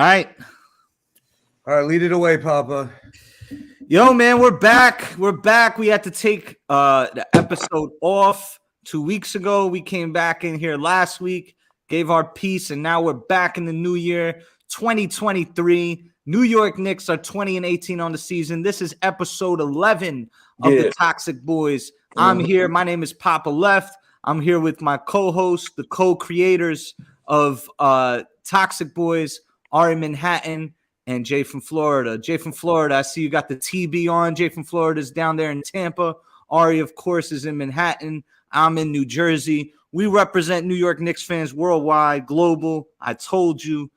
right. All right, lead it away, Papa. Yo, man, we're back. We're back. We had to take the episode off 2 weeks ago. We came back in here last week, gave our piece, and now we're back in the new year, 2023. New York Knicks are 20-18 on the season. This is episode 11 of the Toxic Boys. I'm here. My name is Poppa Left. I'm here with my co-host, the co-creators of Toxic Boys, Ari Manhattan and Jay from Florida. Jay from Florida, I see you got the TB on. Jay from Florida is down there in Tampa. Ari, of course, is in Manhattan. I'm in New Jersey. We represent New York Knicks fans worldwide, global. I told you.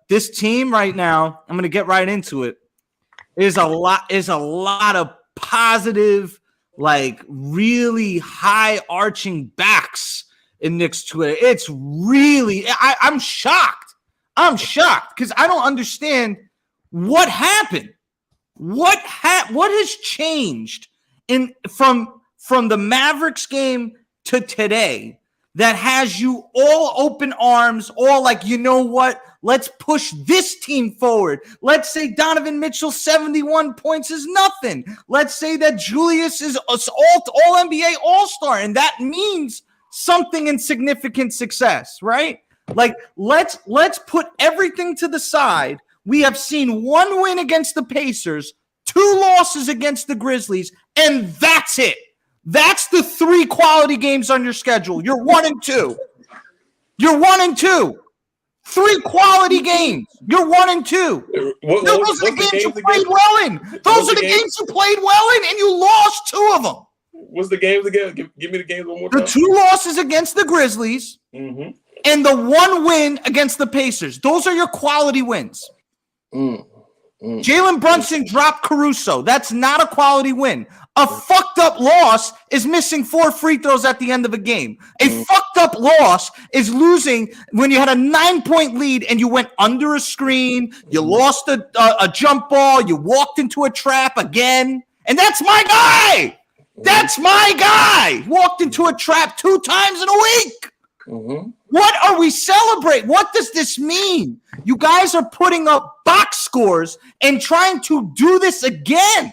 This team right now, I'm going to get right into it, is a lot of positive, like really high arching backs in Knicks Twitter. It's really, I'm shocked. I'm shocked because I don't understand what happened. What has changed from the Mavericks game to today that has you all open arms, all like, you know what? Let's push this team forward. Let's say Donovan Mitchell's 71 points is nothing. Let's say that Julius is all NBA All-Star, and that means something in significant success, right? Like, let's put everything to the side. We have seen one win against the Pacers, 2 losses against the Grizzlies, and that's it. That's the 3 quality games on your schedule. You're 1-2. You're 1-2. 3 quality games. You're 1-2. Those are the games you played well in. Those are the games you played well in, and you lost 2 of them. What's the games again? Give me the games one more time. The 2 losses against the Grizzlies and the 1 win against the Pacers. Those are your quality wins. Jalen Brunson dropped Caruso. That's not a quality win. A fucked up loss is missing 4 free throws at the end of a game. A fucked up loss is losing when you had a 9-point lead and you went under a screen. You lost a jump ball. You walked into a trap again. And that's my guy. That's my guy. Walked into a trap 2 times in a week. What are we celebrating? What does this mean? You guys are putting up box scores and trying to do this again.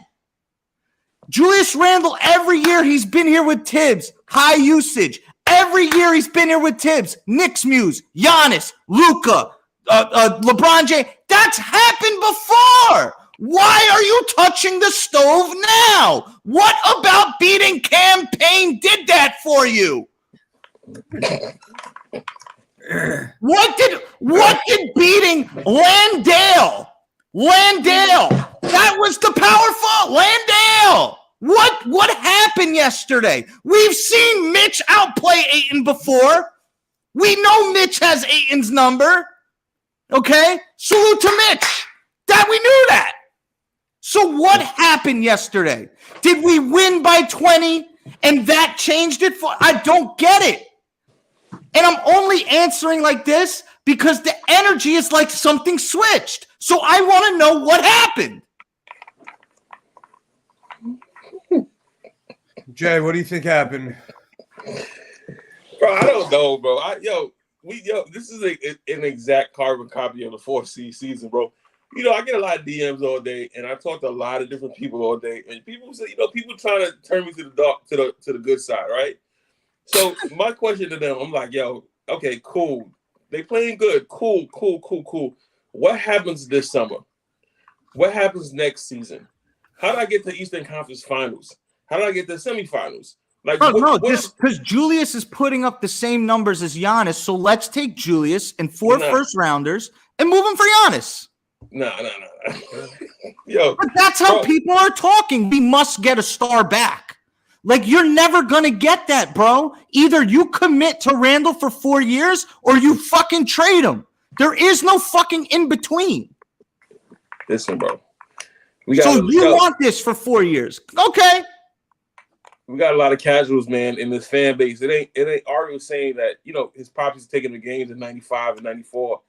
Julius Randle, every year he's been here with Tibbs, high usage. Every year he's been here with Tibbs, Knicks Muse, Giannis, Luka, LeBron James. That's happened before. Why are you touching the stove now? What about beating Cam Payne did that for you? What did beating Landale? That was the powerful Landale. What happened yesterday? We've seen Mitch outplay Ayton before. We know Mitch has Ayton's number. Okay? Salute to Mitch. That we knew that. So what happened yesterday? Did we win by 20 and that changed it for? I don't get it. And I'm only answering like this because the energy is like something switched. So I want to know what happened. Jay, what do you think happened? Bro, I don't know, bro. This is an exact carbon copy of the 4th season, bro. You know, I get a lot of DMs all day, and I talk to a lot of different people all day, and people say, people trying to turn me to the dark, to the good side, right? So my question to them, I'm like, okay, cool. They playing good. Cool. What happens this summer? What happens next season? How do I get to Eastern Conference Finals? How do I get to semifinals? Like, because Julius is putting up the same numbers as Giannis. So let's take Julius and 4 first rounders and move him for Giannis. No. Yo, but that's how people are talking. We must get a star back. Like, you're never going to get that, bro. Either you commit to Randle for 4 years or you fucking trade him. There is no fucking in between. Listen, bro. You want this for 4 years. Okay. We got a lot of casuals, man, in this fan base. It ain't Ari saying that, his pops taking the games in 95 and 94.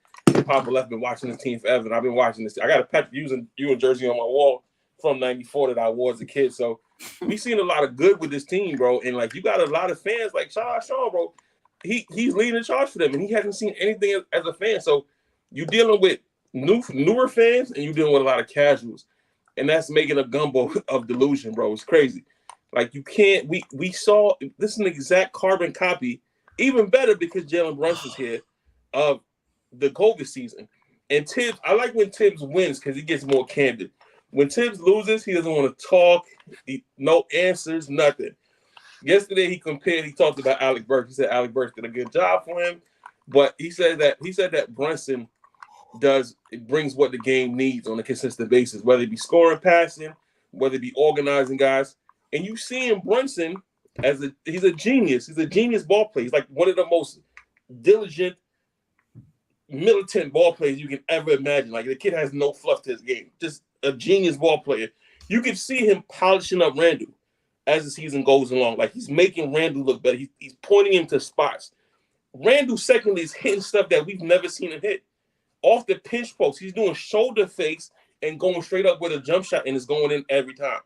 Poppa Left been watching this team forever, and I've been watching this. I got a pet using you and jersey on my wall from 94 that I wore as a kid. So we seen a lot of good with this team, bro. And like, you got a lot of fans like Sean, bro. He's leading the charge for them, and he hasn't seen anything as a fan. So you're dealing with newer fans, and you're dealing with a lot of casuals, and that's making a gumbo of delusion, bro. It's crazy. Like you can't. We saw this is an exact carbon copy, even better because Jalen Brunson's here of the COVID season. And Tibbs, I like when Tibbs wins because he gets more candid. When Tibbs loses, he doesn't want to talk. No answers, nothing. Yesterday he talked about Alec Burks. He said Alec Burks did a good job for him, but he said that Brunson brings what the game needs on a consistent basis, whether it be scoring, passing, whether it be organizing guys. And you see him, Brunson, he's a genius. He's a genius ball player. He's like one of the most diligent, militant ball players you can ever imagine. Like the kid has no fluff to his game. Just a genius ball player. You can see him polishing up Randle as the season goes along. Like he's making Randle look better. He's pointing him to spots. Randle, secondly, is hitting stuff that we've never seen him hit. Off the pinch post, he's doing shoulder fakes and going straight up with a jump shot, and it's going in every time.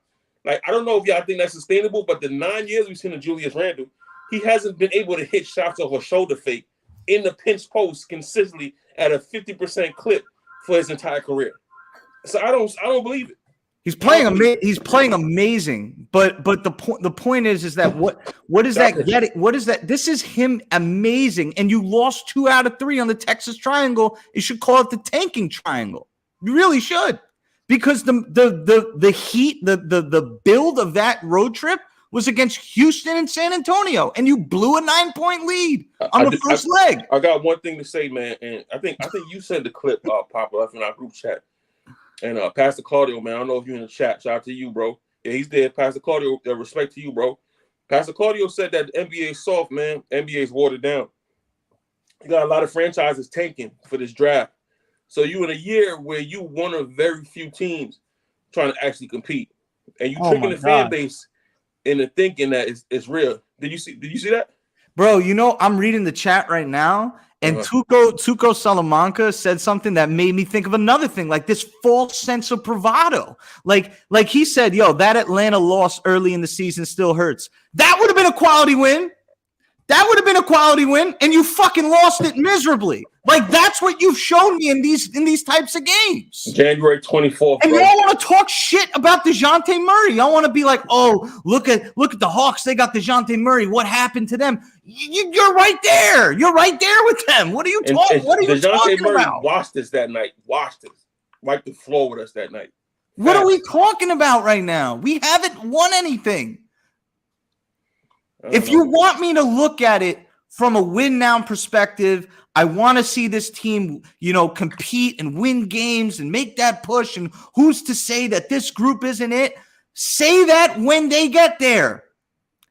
Like, I don't know if y'all think that's sustainable, but the 9 years we've seen of Julius Randle, he hasn't been able to hit shots off a shoulder fake in the pinch post consistently at a 50% clip for his entire career. So I don't believe it. He's playing amazing, but the point is that what is that getting? What is that? This is him amazing, and you lost 2 out of 3 on the Texas Triangle. You should call it the tanking triangle. You really should, because the heat, the build of that road trip was against Houston and San Antonio, and you blew a 9-point lead on the first leg. I got one thing to say, man, and I think you sent the clip, Poppa Left in our group chat. And Pastor Claudio, man, I don't know if you're in the chat. Shout out to you, bro. Yeah, he's there. Pastor Claudio, respect to you, bro. Pastor Claudio said that the NBA is soft, man. NBA is watered down. You got a lot of franchises tanking for this draft. So you in a year where you one of very few teams trying to actually compete. And you tricking the fan base into thinking that it's real. Did you see that? Bro, I'm reading the chat right now. And Tuco Salamanca said something that made me think of another thing, like this false sense of bravado. Like he said, that Atlanta loss early in the season still hurts. That would have been a quality win. And you fucking lost it miserably. Like that's what you've shown me in these types of games. January 24th. And y'all want to talk shit about DeJounte Murray. Y'all want to be like, oh, look at the Hawks. They got DeJounte Murray. What happened to them? You're right there. You're right there with them. What are you talking? What are you talking Murray about? Watched us that night. Wiped the floor with us that night. What are we talking about right now? We haven't won anything. If you want me to look at it from a win now perspective, I want to see this team, compete and win games and make that push. And who's to say that this group isn't it? Say that when they get there.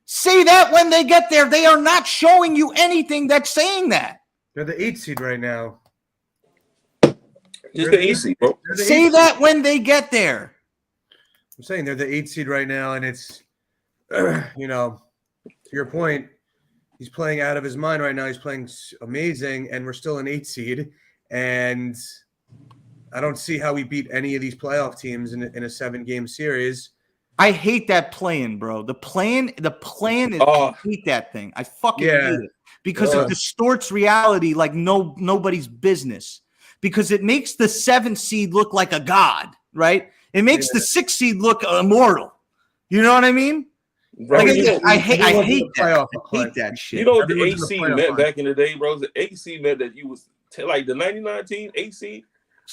They are not showing you anything that's saying that. They're the 8th seed right now. Just the 8th seed, bro. Say that when they get there. I'm saying they're the 8th seed right now, and it's, to your point, he's playing out of his mind right now. He's playing amazing, and we're still an 8th seed. And I don't see how we beat any of these playoff teams in a 7-game series. I hate that plan, bro. The plan is I hate that thing. I fucking hate it because it distorts reality like nobody's business. Because it makes the 7th seed look like a god, right? It makes the 6th seed look immortal. You know what I mean? Right. I hate that. I hate that shit. You know what the AC meant back in the day, bro? The AC meant that you was like the 99 team AC.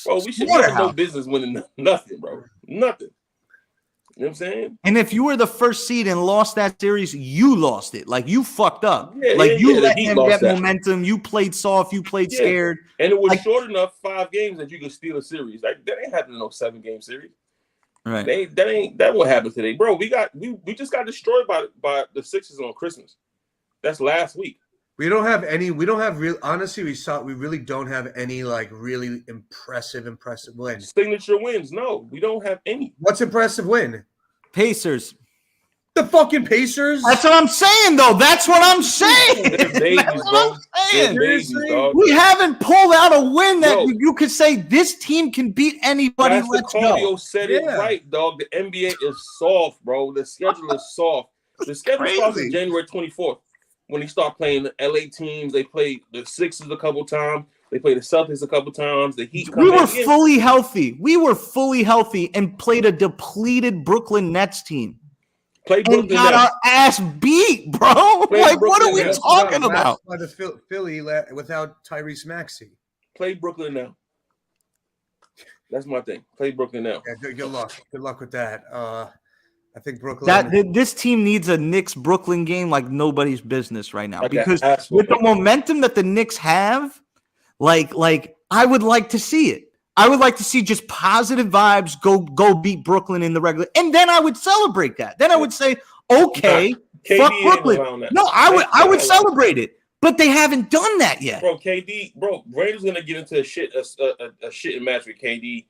Bro, we should have no business winning nothing, bro. Nothing. You know what I'm saying? And if you were the 1st seed and lost that series, you lost it. Like you fucked up. You let him get momentum. You played soft. You played scared. And it was short enough 5 games that you could steal a series. Like that ain't happening in no 7-game series. Right. That won't happen today, bro. We just got destroyed by the Sixers on Christmas. That's last week. We don't have real. Honestly, we really don't have any like really impressive wins. Signature wins. No, we don't have any. What's impressive win? Pacers. The fucking Pacers. That's what I'm saying, though. That's what I'm saying. Babies, bro. Babies, dog. We haven't pulled out a win that you could say this team can beat anybody. Let's go. Said it right, dog. The NBA is soft, bro. The schedule is soft. The schedule starts on January 24th when he start playing the LA teams. They played the Sixers a couple times. They played the Celtics a couple times. The Heat. We were fully healthy. We were fully healthy and played a depleted Brooklyn Nets team. Play Brooklyn and got now. our ass beat, bro. Play Like, Brooklyn what are we now. talking about? By the Philly without Tyrese Maxey. Play Brooklyn now. That's my thing. Play Brooklyn now. Yeah, good luck. Good luck with that. I think Brooklyn. This team needs a Knicks Brooklyn game like nobody's business right now, Like because with the momentum that the Knicks have, like I would like to see it. I would like to see just positive vibes. Go beat Brooklyn in the regular, and then I would celebrate that. Then I would say, okay, fuck Brooklyn. No, I would celebrate it, but they haven't done that yet. Bro, Randle's gonna get into a shitting match with KD.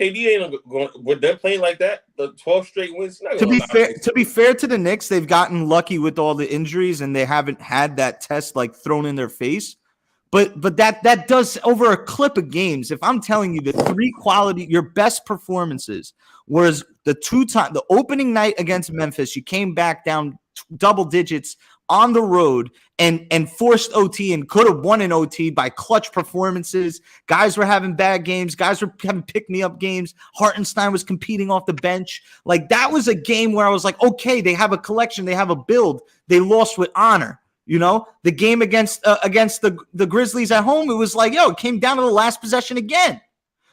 KD ain't going. With them playing like that, the 12 straight wins. To be fair to the Knicks, they've gotten lucky with all the injuries, and they haven't had that test like thrown in their face. But that does over a clip of games. If I'm telling you your best performances was the opening night against Memphis, you came back down double digits on the road and forced OT and could have won an OT by clutch performances. Guys were having bad games. Guys were having pick-me-up games. Hartenstein was competing off the bench. Like, that was a game where I was like, okay, they have a collection. They have a build. They lost with honor. You know, the game against the Grizzlies at home, it was like, it came down to the last possession again.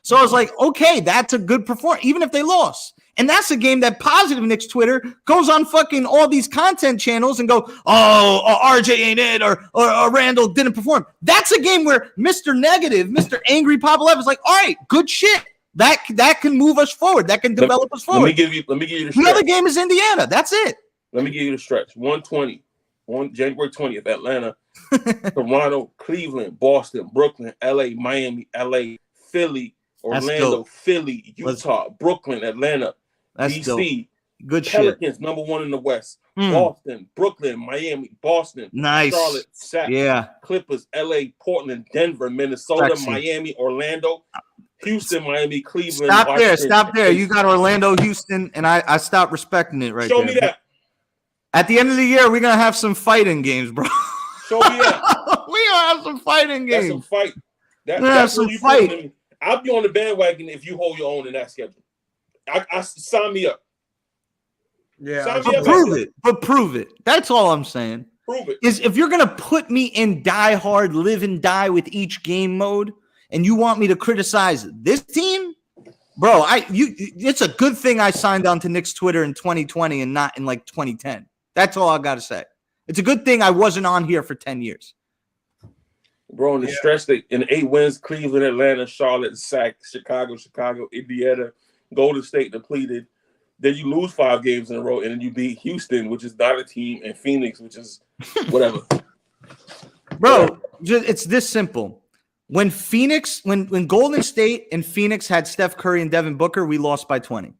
So I was like, okay, that's a good performance, even if they lost. And that's a game that Positive Knicks Twitter goes on fucking all these content channels and go, RJ ain't it, or Randle didn't perform. That's a game where Mr. Negative, Mr. Angry Poppa Left is like, all right, good shit. That can move us forward. That can develop us forward. Let me give you the stretch. The other game is Indiana. That's it. Let me give you the stretch. 120. On January 20th, Atlanta, Toronto, Cleveland, Boston, Brooklyn, LA, Miami, LA, Philly, Orlando, Philly, Utah, Brooklyn, Atlanta, DC, good Pelicans, shit. #1 in the West, Boston, Brooklyn, Miami, Boston, nice, Charlotte, Sac, Clippers, LA, Portland, Denver, Minnesota, Miami, Orlando, Houston, Miami, Cleveland. Stop there. You got Orlando, Houston, and I stopped respecting it right there. Show me that. At the end of the year, we're going to have some fighting games, bro. Show me that. We're going to have some fighting games. That's some fight. That's some fight. I'll be on the bandwagon if you hold your own in that schedule. I sign me up. Yeah. Prove it. That's all I'm saying. Prove it. Is if you're going to put me in die hard, live and die with each game mode, and you want me to criticize this team, bro, it's a good thing I signed on to Knicks Twitter in 2020 and not in like 2010. That's all I got to say. It's a good thing I wasn't on here for 10 years. Bro, in the stretch, in 8 wins, Cleveland, Atlanta, Charlotte, Sac, Chicago, Indiana, Golden State depleted. Then you lose 5 games in a row, and then you beat Houston, which is not a team, and Phoenix, which is whatever. Bro, it's this simple. When Golden State and Phoenix had Steph Curry and Devin Booker, we lost by 20.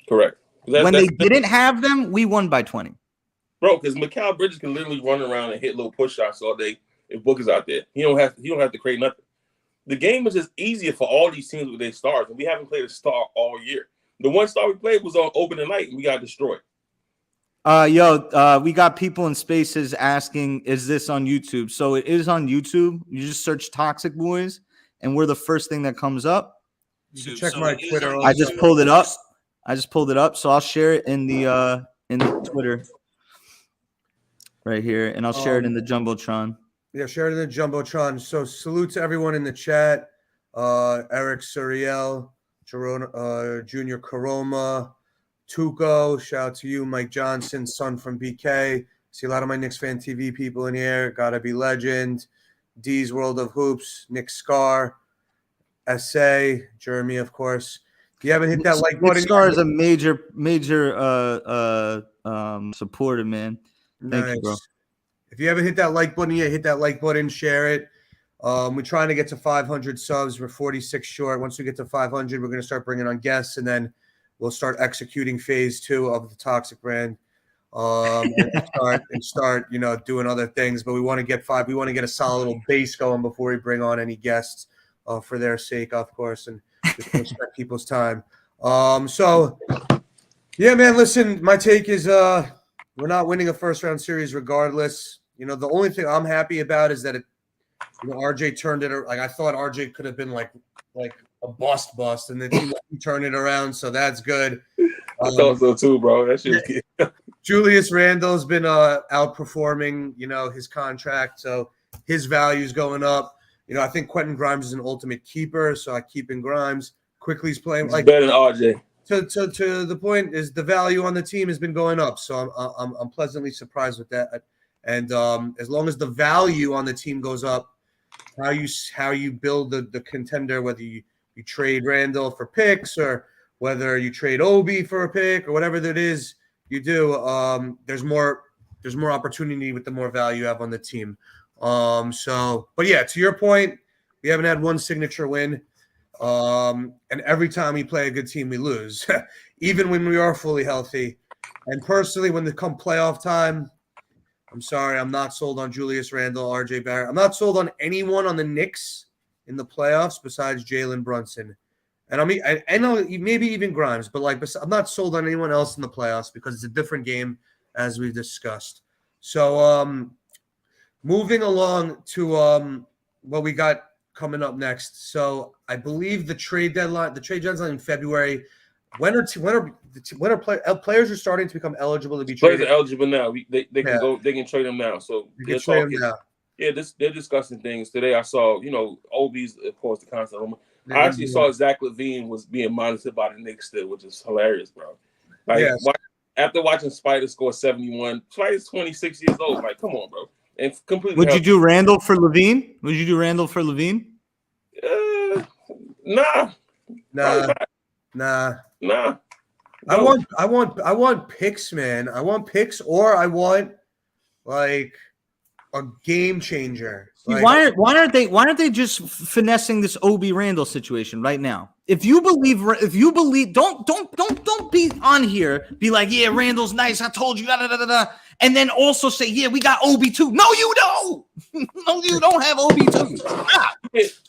Correct. When they didn't have them, we won by 20. Bro, because Mikal Bridges can literally run around and hit little push shots all day if Booker's out there. He don't have to create nothing. The game is just easier for all these teams with their stars, and we haven't played a star all year. The one star we played was on opening night, and we got destroyed. We got people in spaces asking, is this on YouTube? So it is on YouTube. You just search Toxic Boys, and we're the first thing that comes up. You check my Twitter. I just pulled it up. So I'll share it in the Twitter right here, and I'll share it in the Jumbotron. Yeah, share it in the Jumbotron. So salute to everyone in the chat. Eric Suriel, Junior Karoma, Tuco, shout out to you, Mike Johnson, son from BK. See a lot of my Knicks Fan TV people in here. Gotta be legend. D's World of Hoops, Nick Scar, SA, Jeremy, of course. If you haven't hit that like button, Nick Scar is a major supporter, man. Thank you, bro. If you haven't hit that like button yet, hit that like button, share it. We're trying to get to 500 subs. We're 46 short. Once we get to 500, we're going to start bringing on guests, and then we'll start executing phase 2 of the Toxic brand, and start, doing other things. But we want to get 5. We want to get a solid little base going before we bring on any guests, for their sake, of course, and just respect people's time. So, yeah, man. Listen, my take is we're not winning a first round series regardless. The only thing I'm happy about is that RJ turned it. Like I thought RJ could have been like a bust, and the team turned it around. So that's good. I thought so too, bro. That shit was good. Julius Randle's been outperforming, his contract, so his value's going up. I think Quentin Grimes is an ultimate keeper, so I keep in Grimes. Quickly's playing like better than RJ. To the point is the value on the team has been going up, so I'm pleasantly surprised with that. And as long as the value on the team goes up, how you build the contender, whether you trade Randle for picks or whether you trade Obi for a pick or whatever that is you do, there's more opportunity with the more value you have on the team. But yeah, to your point, we haven't had one signature win. And every time we play a good team, we lose, even when we are fully healthy. And personally, when they come playoff time, I'm sorry, I'm not sold on Julius Randle, RJ Barrett. I'm not sold on anyone on the Knicks in the playoffs besides Jalen Brunson. And I know maybe even Grimes, but I'm not sold on anyone else in the playoffs because it's a different game, as we've discussed. So moving along to what we got coming up next. So I believe the trade deadline in February. When are players are starting to become eligible to be traded? Players are eligible now. They can go. They can trade them now. So they're talking. Yeah, they're discussing things today. I saw, Obi's of course the constant rumor. I actually saw Zach LaVine was being monitored by the Knicks still, which is hilarious, bro. After watching Spider score 71, Spider's 26 years old. Like, come on, bro. And completely. Would you do Randle for LaVine? Nah. I want picks, man. I want picks, or I want like a game changer. Why aren't they just finessing this Obi Randle situation right now? If you believe, don't be on here. Be like, yeah, Randle's nice. I told you, and then also say, yeah, we got Obi too. No, you don't. No, you don't have Obi too. Stop. Let's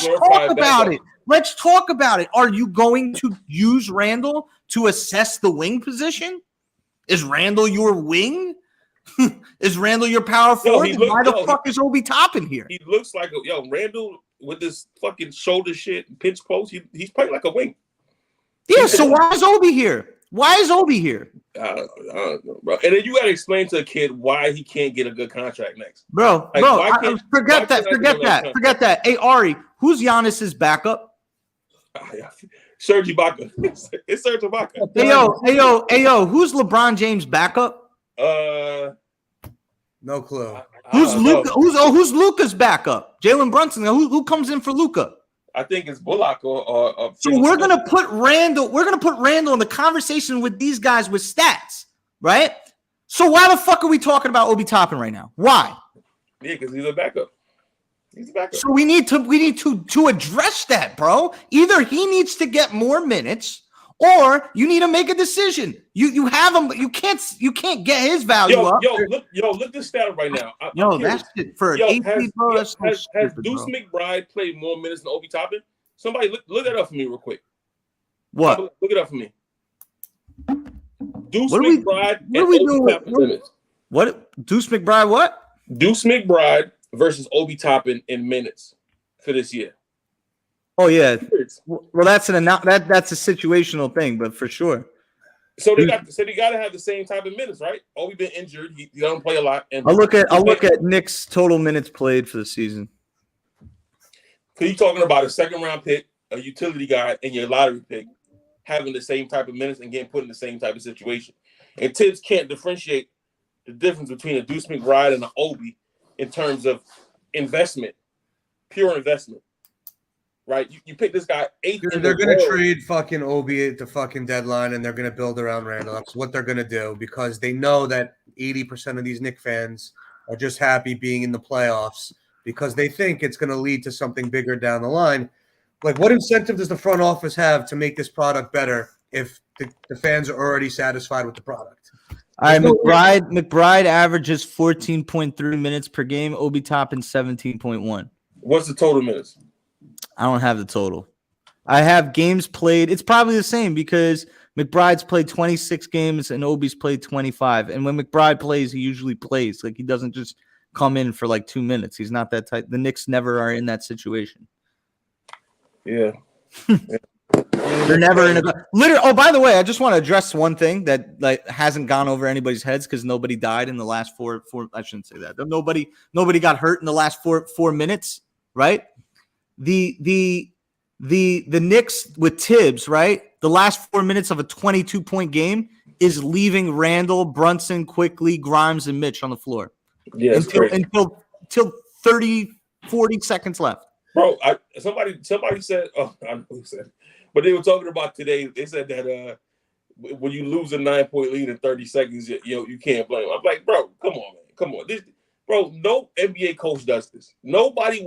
talk about it. Let's talk about it. Are you going to use Randle to assess the wing position? Is Randle your wing? Is Randle your power forward? Why the fuck is Obi Toppin here? He looks like Randle with this fucking shoulder shit, pinch post. He's playing like a wing. Yeah, so why is Obi here? Why is Obi here? I don't know, bro. And then you gotta explain to a kid why he can't get a good contract next. Forget that. Hey, Ari, who's Giannis's backup? Serge Ibaka. It's Serge Ibaka. Hey yo, who's LeBron James' backup? No clue. Who's Luka? Who's Luka's backup? Jalen Brunson. Who comes in for Luka? I think it's Bullock or so we're gonna put Randle. We're gonna put Randle in the conversation with these guys with stats, right? So why the fuck are we talking about Obi Toppin right now? Why? Yeah, because he's a backup. So we need to address that, bro. Either he needs to get more minutes, or you need to make a decision. You have him, but you can't get his value up. Look this stat up right now. That's it for an AP, bro. Has Deuce McBride played more minutes than Obi Toppin? Somebody look that up for me real quick. What? Look it up for me. Deuce McBride and Obi Toppin minutes. What? Deuce McBride? What? Deuce McBride versus Obi Toppin in minutes for this year. Oh yeah. Well, that's a situational thing, but for sure. So they got to have the same type of minutes, right? Obi been injured. He don't play a lot. And I'll look at Knicks total minutes played for the season. Because you're talking about a second round pick, a utility guy, and your lottery pick having the same type of minutes and getting put in the same type of situation. And Tibbs can't differentiate the difference between a Deuce McBride and an Obi in terms of investment, pure investment. Right, you pick this guy 8th. They're going to trade fucking Obi at the fucking deadline, and they're going to build around Randle. That's what they're going to do because they know that 80% of these Knicks fans are just happy being in the playoffs because they think it's going to lead to something bigger down the line. Like, what incentive does the front office have to make this product better if the fans are already satisfied with the product? McBride averages 14.3 minutes per game. Obi Toppin 17.1. What's the total minutes? I don't have the total. I have games played. It's probably the same because McBride's played 26 games and Obi's played 25. And when McBride plays, he usually plays. Like he doesn't just come in for like 2 minutes. He's not that type. The Knicks never are in that situation. Yeah. They're never in a literally. Oh, by the way, I just want to address one thing that like hasn't gone over anybody's heads because nobody died in the last four. I shouldn't say that. Nobody got hurt in the last four minutes, right? The Knicks with Tibbs, right? The last 4 minutes of a 22-point game is leaving Randle, Brunson, Quickly, Grimes, and Mitch on the floor. Yeah, until 30, 40 seconds left. Bro, somebody said, oh, I know who said it, but they were talking about today. They said that when you lose a 9-point lead in 30 seconds, you can't blame them. I'm like, bro, come on, man. Come on. Bro, no NBA coach does this. Nobody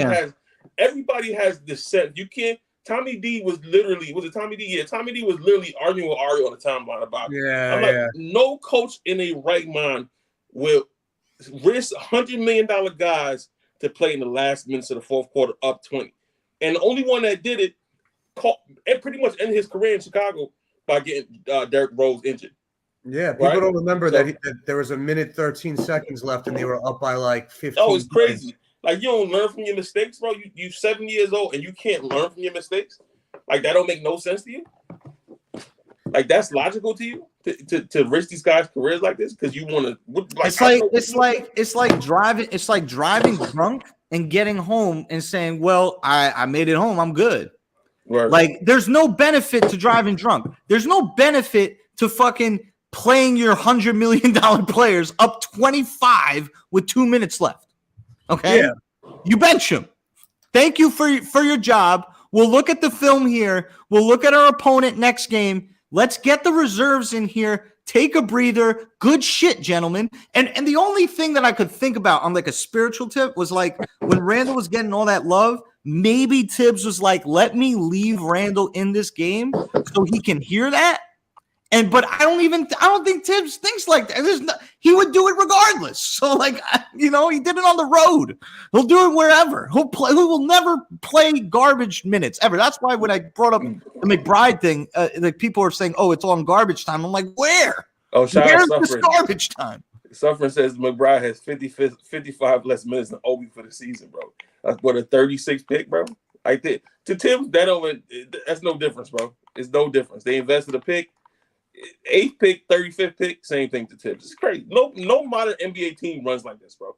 has, everybody has this sense. You can't. Tommy D was it Tommy D? Yeah, Tommy D was literally arguing with Ari on the timeline about it. I'm like, no coach in a right mind will risk $100 million guys to play in the last minutes of the fourth quarter up 20. And the only one that did it pretty much ended his career in Chicago by getting Derrick Rose injured. Yeah, people don't remember that there was a minute 13 seconds left and they were up by like 15. Oh, it's crazy. Like, you don't learn from your mistakes, bro. You 7 years old and you can't learn from your mistakes. Like, that don't make no sense to you. Like, that's logical to you to risk these guys' careers like this because you want to. Like, it's like driving drunk and getting home and saying, "Well, I made it home. I'm good." Right. Like, there's no benefit to driving drunk. There's no benefit to fucking playing your $100 million players up 25 with 2 minutes left. Okay, you bench him. Thank you for your job. We'll look at the film here. We'll look at our opponent next game. Let's get the reserves in here. Take a breather. Good shit, gentlemen. And the only thing that I could think about on like a spiritual tip was like when Randle was getting all that love, maybe Tibbs was like, let me leave Randle in this game so he can hear that. But I don't think Tibbs thinks like that. He would do it regardless. So like, he did it on the road. He'll do it wherever. He will never play garbage minutes ever. That's why when I brought up the McBride thing, like people are saying, "Oh, it's on garbage time." I'm like, where? Oh, where's this garbage time? Suffering says McBride has 55 less minutes than Obi for the season, bro. That's what a 36 pick, bro. Like that to Tibbs, that's no difference, bro. It's no difference. They invested a pick. 8th pick, 35th pick, same thing to Tibbs. It's crazy. No modern NBA team runs like this, bro.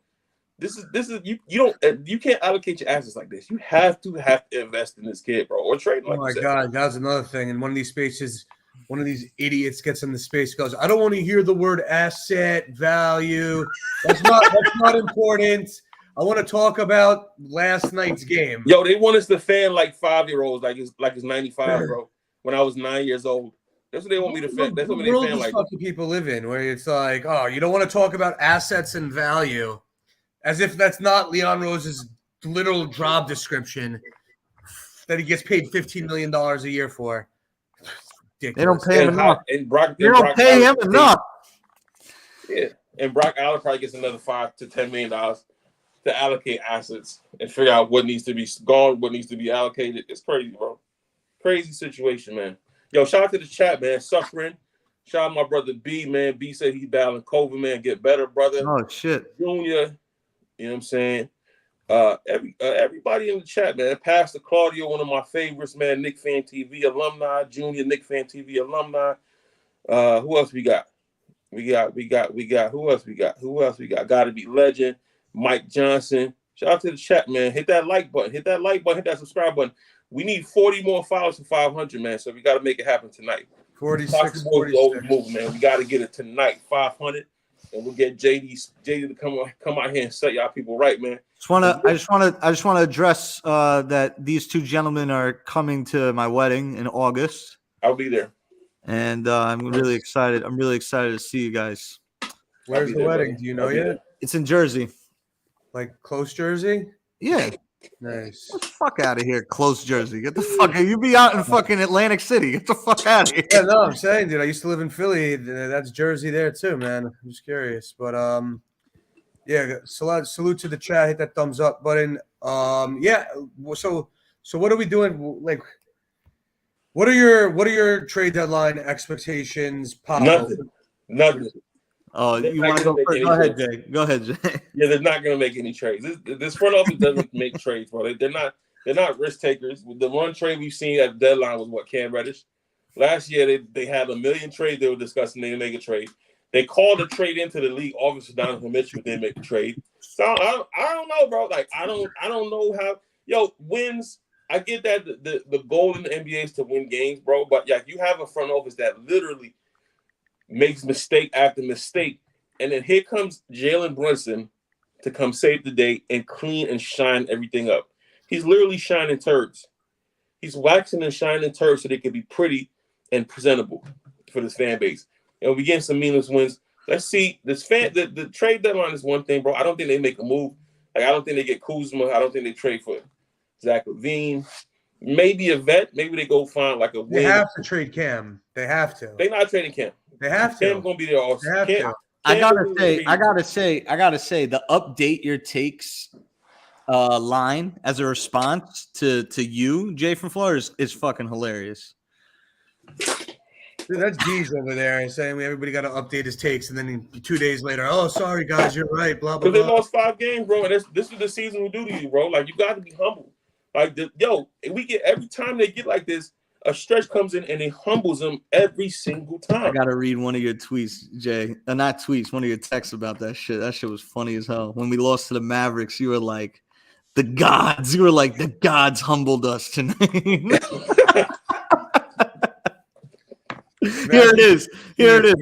This is you can't allocate your assets like this. You have to invest in this kid, bro, or trade. Like, oh my God, that's another thing. In one of these spaces, one of these idiots gets in the space, goes, "I don't want to hear the word asset value. That's not important. I want to talk about last night's game." Yo, they want us to fan like 5-year-olds, like it's 95, bro. When I was 9 years old. That's what they want me to fan. That's what they fan like. Fucking people live in where it's like, oh, you don't want to talk about assets and value, as if that's not Leon Rose's literal job description that he gets paid $15 million a year for. They don't pay him enough. And Brock, they don't pay him enough. Yeah, and Brock Allen probably gets another $5 to $10 million to allocate assets and figure out what needs to be gone, what needs to be allocated. It's crazy, bro. Crazy situation, man. Yo, shout out to the chat, man. Suffering. Shout out my brother B, man. B said he's battling COVID, man. Get better, brother. Oh, shit. Junior, you know what I'm saying? Everybody in the chat, man. Pastor Claudio, one of my favorites, man. Knick Fan TV alumni. Junior, Knick Fan TV alumni. Who else we got? We got. Who else we got? Gotta Be Legend. Mike Johnson. Shout out to the chat, man. Hit that like button. Hit that subscribe button. We need 40 more followers for 500, man. So we got to make it happen tonight. 46. Move, man. We got to get it tonight, 500, and we'll get JD to come out here and set y'all people right, man. I just want to address that these two gentlemen are coming to my wedding in August. I'll be there, and I'm really excited. I'm really excited to see you guys. Where's the wedding? Do you know yet? It's in Jersey. Like close Jersey? Yeah. Nice. Get the fuck out of here, close Jersey. Get the fuck. You be out in fucking Atlantic City. Get the fuck out of here. Yeah, no, I'm saying, dude. I used to live in Philly. That's Jersey there too, man. I'm just curious, but yeah. Salute to the chat. Hit that thumbs up button. Yeah. So what are we doing? Like, what are your trade deadline expectations? Nothing. Oh, They're you not want to gonna go make first? any Go ahead, trades. Jay. Go ahead, Jay. Yeah, they're not going to make any trades. This front office doesn't make trades, bro. They're not risk takers. The one trade we've seen at the deadline was what, Cam Reddish. Last year they had a million trades they were discussing. They didn't make a trade. They called a trade into the league. Officer Donovan Mitchell didn't make a trade. So I don't know, bro. Like I don't know how. Wins. I get that the goal in the NBA is to win games, bro. But yeah, you have a front office that literally makes mistake after mistake. And then here comes Jalen Brunson to come save the day and clean and shine everything up. He's literally shining turds. He's waxing and shining turds so they can be pretty and presentable for this fan base. And we getting some meaningless wins. Let's see. The trade deadline is one thing, bro. I don't think they make a move. Like, I don't think they get Kuzma. I don't think they trade for Zach LaVine. Maybe a vet. Maybe they go find like a win. They have to trade Cam. They have to. They're not trading Cam. They have to. Cam's gonna be there also. They have to. I gotta say, the update your takes line as a response to you, Jay from Florida, is fucking hilarious. Dude, that's G's over there saying everybody got to update his takes, and then 2 days later, oh, sorry guys, you're right, blah blah. Because they lost 5 games, bro, and this is the season will do to you, bro. Like, you got to be humble. Like, we get every time they get like this, a stretch comes in and it humbles them every single time. I gotta read one of your tweets, Jay. Not tweets, one of your texts about that shit. That shit was funny as hell. When we lost to the Mavericks, you were like, the gods. You were like, the gods humbled us tonight. Here it is.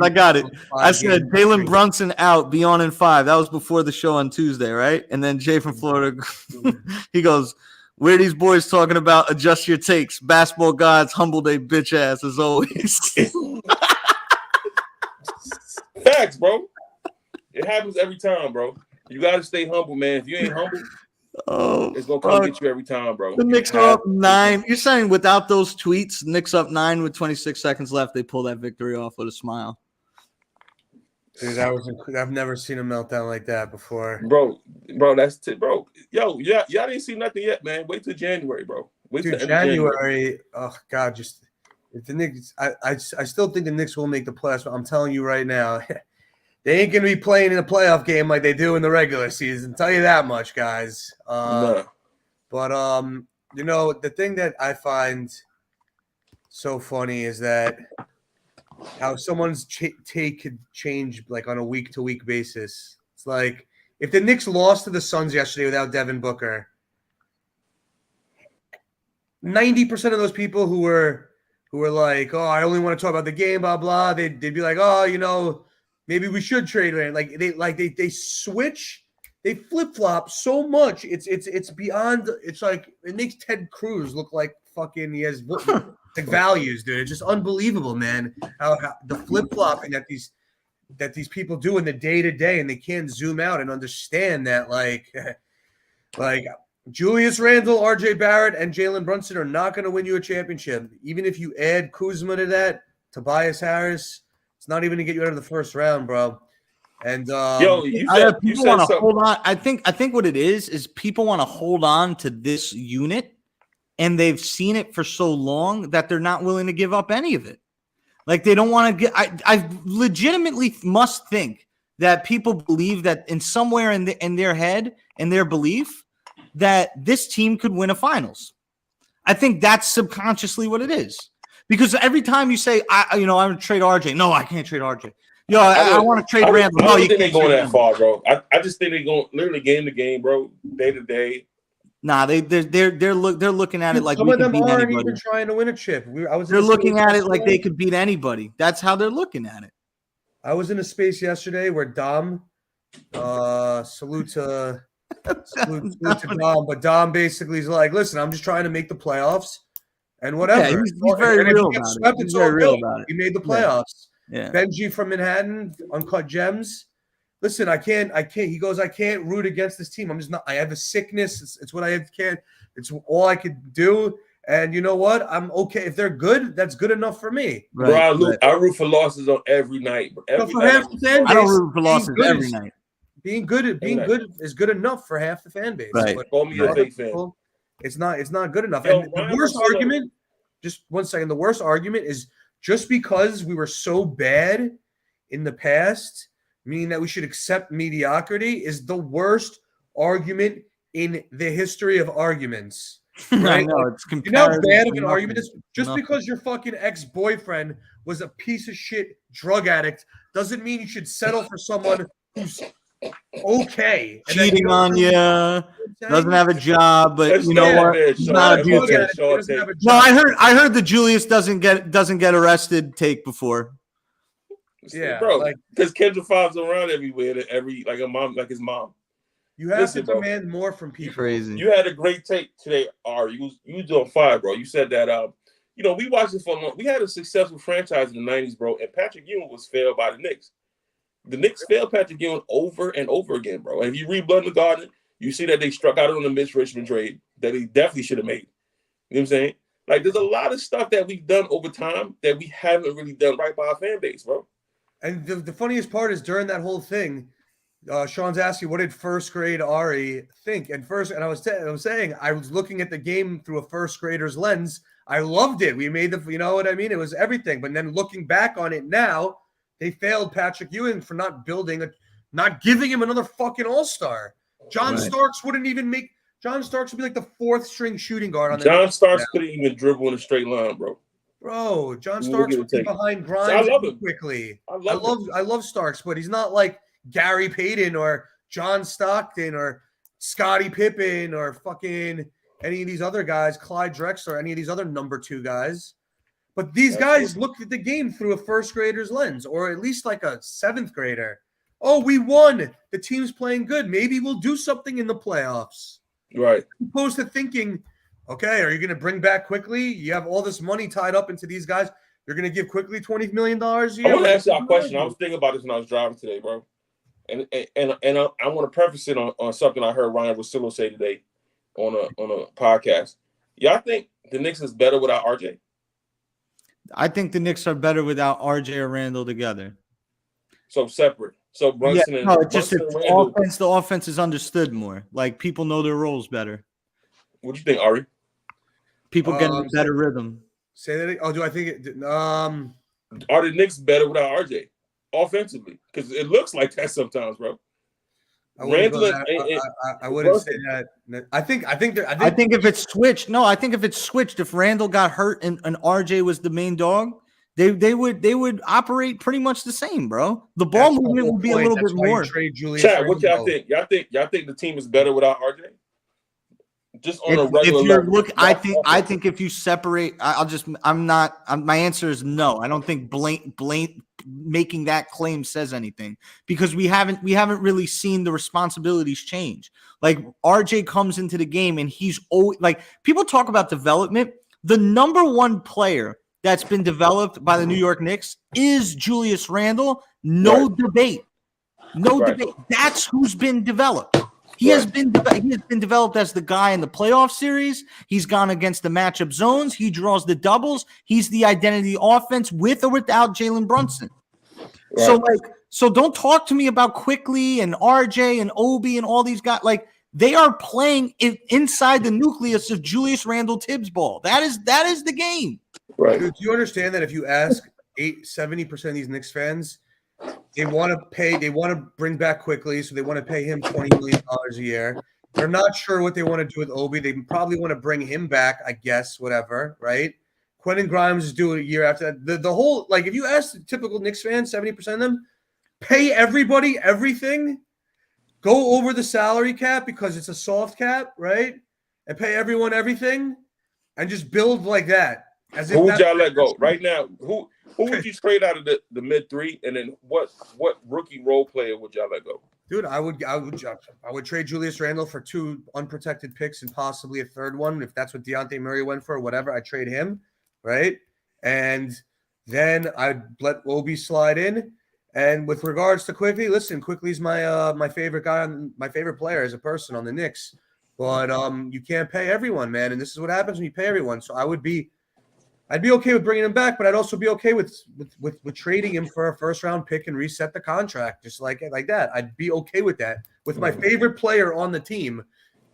I got it. I said Jalen Brunson out, be on in 5. That was before the show on Tuesday, right? And then Jay from Florida, he goes, where are these boys talking about adjust your takes? Basketball gods humble they bitch ass as always. Facts, bro. It happens every time, bro. You got to stay humble, man. If you ain't humble, it's going to come get you every time, bro. The Knicks are up 9. You're saying without those tweets, Knicks up 9 with 26 seconds left. They pull that victory off with a smile. Dude, I've never seen a meltdown like that before. Bro, that's it, bro. Yo, y'all didn't see nothing yet, man. Wait till January, bro. Wait till January. Oh God, just if the Knicks. I still think the Knicks will make the playoffs. But I'm telling you right now, they ain't gonna be playing in a playoff game like they do in the regular season. Tell you that much, guys. No. But the thing that I find so funny is that how someone's take could change like on a week-to-week basis. It's like if the Knicks lost to the Suns yesterday without Devin Booker, 90% of those people who were like, oh, I only want to talk about the game, blah blah, they'd be like, oh, maybe we should trade. They switch, they flip flop so much. It's beyond. It's like it makes Ted Cruz look like fucking he has like values, dude. It's just unbelievable, man. How the flip flopping that these people do in the day to day, and they can't zoom out and understand that, like Julius Randle, RJ Barrett, and Jalen Brunson are not going to win you a championship. Even if you add Kuzma to that, Tobias Harris, it's not even going to get you out of the first round, bro. And people want to hold on. I think what it is people want to hold on to this unit. And they've seen it for so long that they're not willing to give up any of it. Like they don't want to get. I legitimately must think that people believe that in somewhere in their head and their belief that this team could win a finals. I think that's subconsciously what it is. Because every time you say, I'm going to trade RJ. No, I can't trade RJ. I want to trade Randle. No, you can't go that far, bro. I just think they're going literally game to game, bro, day to day. Nah, they're looking at it like some we of them can beat aren't anybody. even trying to win a chip. They're looking at it like they could beat anybody. That's how they're looking at it. I was in a space yesterday where Dom, salute to Dom, but Dom basically is like, listen, I'm just trying to make the playoffs and whatever. Yeah, he's very real about it. He's very real about it. We made the playoffs. Yeah. Benji from Manhattan, Uncut Gems. Listen, I can't. He goes, I can't root against this team. I'm just not. I have a sickness. It's what I can't. It's all I could do. And you know what? I'm okay. If they're good, that's good enough for me. Right, bro, I root for losses on every night. Every for night. half the fan base, I don't root for losses every night. Being good is good enough for half the fan base. Right. But call me a fake fan. It's not good enough. Yo, and the worst argument, just 1 second. The worst argument is just because we were so bad in the past meaning that we should accept mediocrity, is the worst argument in the history of arguments. I Right? know Like, it's you know how comparative. bad to of an nothing. argument is? Just Nothing. because your fucking ex-boyfriend was a piece of shit drug addict doesn't mean you should settle for someone who's okay. And then Cheating on you, doesn't have a job, but That's you know not what? fair, He's Sean. not That's abusive. not fair, He Sean. doesn't have a No, job. I heard the Julius doesn't get arrested take before. Yeah, bro. like- Because Kendra follows around everywhere, like a mom, like his mom. You have Listen, to bro. demand more from people. Crazy. You had a great take today, Ari. You was on fire, bro. You said that we watched it for a long. We had a successful franchise in the 90s, bro, and Patrick Ewing was failed by the Knicks. The Knicks failed Patrick Ewing over and over again, bro. And if you read Blood in the Garden, you see that they struck out on the Mitch Richmond trade that he definitely should have made. You know what I'm saying? Like, there's a lot of stuff that we've done over time that we haven't really done right by our fan base, bro. And the funniest part is during that whole thing, Sean's asking, what did first grade Ari think? And I was saying, I was looking at the game through a first grader's lens. I loved it. We made you know what I mean? It was everything. But then looking back on it now, they failed Patrick Ewing for not giving him another fucking all-star. John Starks wouldn't even make. John Starks would be like the fourth string shooting guard on the John Starks couldn't even dribble in a straight line, bro. Bro, John Starks would be behind Grimes I love him quickly. I love Starks, but he's not like Gary Payton or John Stockton or Scottie Pippen or fucking any of these other guys, Clyde Drexler, any of these other number 2 guys. But these guys looked at the game through a first grader's lens, or at least like a 7th grader. Oh, we won. The team's playing good. Maybe we'll do something in the playoffs. Right. As opposed to thinking, okay, are you going to bring back quickly? You have all this money tied up into these guys. You're going to give quickly $20 million a year? I want to ask you a question. I was thinking about this when I was driving today, bro. And I want to preface it on something I heard Ryan Russillo say today on a podcast. Y'all think the Knicks is better without RJ? I think the Knicks are better without RJ or Randle together. So separate. So Brunson and no, it's just Randle, the offense is understood more. Like people know their roles better. What do you think, Ari? People get a better rhythm. Say that. Oh, do I think it? Are the Knicks better without RJ offensively? Because it looks like that sometimes, bro. I wouldn't say that. I think if it's switched, if Randle got hurt and RJ was the main dog, they would operate pretty much the same, bro. The ball movement would be a little bit more. Chat, what y'all think? Y'all think the team is better without RJ? Just on a regular level. I think if you separate, my answer is no. I don't think blank making that claim says anything because we haven't really seen the responsibilities change. Like RJ comes into the game and he's always like people talk about development. The number 1 player that's been developed by the New York Knicks is Julius Randle. No debate. That's who's been developed. He has been developed as the guy in the playoff series. He's gone against the matchup zones. He draws the doubles. He's the identity offense with or without Jalen Brunson. Right. So don't talk to me about Quickly and RJ and Obi and all these guys. Like they are playing inside the nucleus of Julius Randle Tibbs ball. That is the game. Right. Dude, do you understand that if you ask 70% of these Knicks fans, they want to bring back Quickly, so they want to pay him $20 million a year. They're not sure what they want to do with Obi. They probably want to bring him back, I guess, whatever, right? Quentin Grimes is due a year after that. The whole, like, if you ask the typical Knicks fan, 70% of them, pay everybody everything, go over the salary cap because it's a soft cap, right? And pay everyone everything and just build like that. Who would y'all let go right now? Who would you trade out of the mid 3, and then what rookie role player would y'all let go? Dude, I would trade Julius Randle for 2 unprotected picks and possibly a 3rd one if that's what Dejounte Murray went for or whatever. I'd trade him, right? And then I'd let Obi slide in. And with regards to Quickly, listen, Quickly's my favorite guy, my favorite player as a person on the Knicks. But you can't pay everyone, man, and this is what happens when you pay everyone. So I'd be okay with bringing him back, but I'd also be okay with trading him for a 1st-round pick and reset the contract just like that. I'd be okay with that with my favorite player on the team.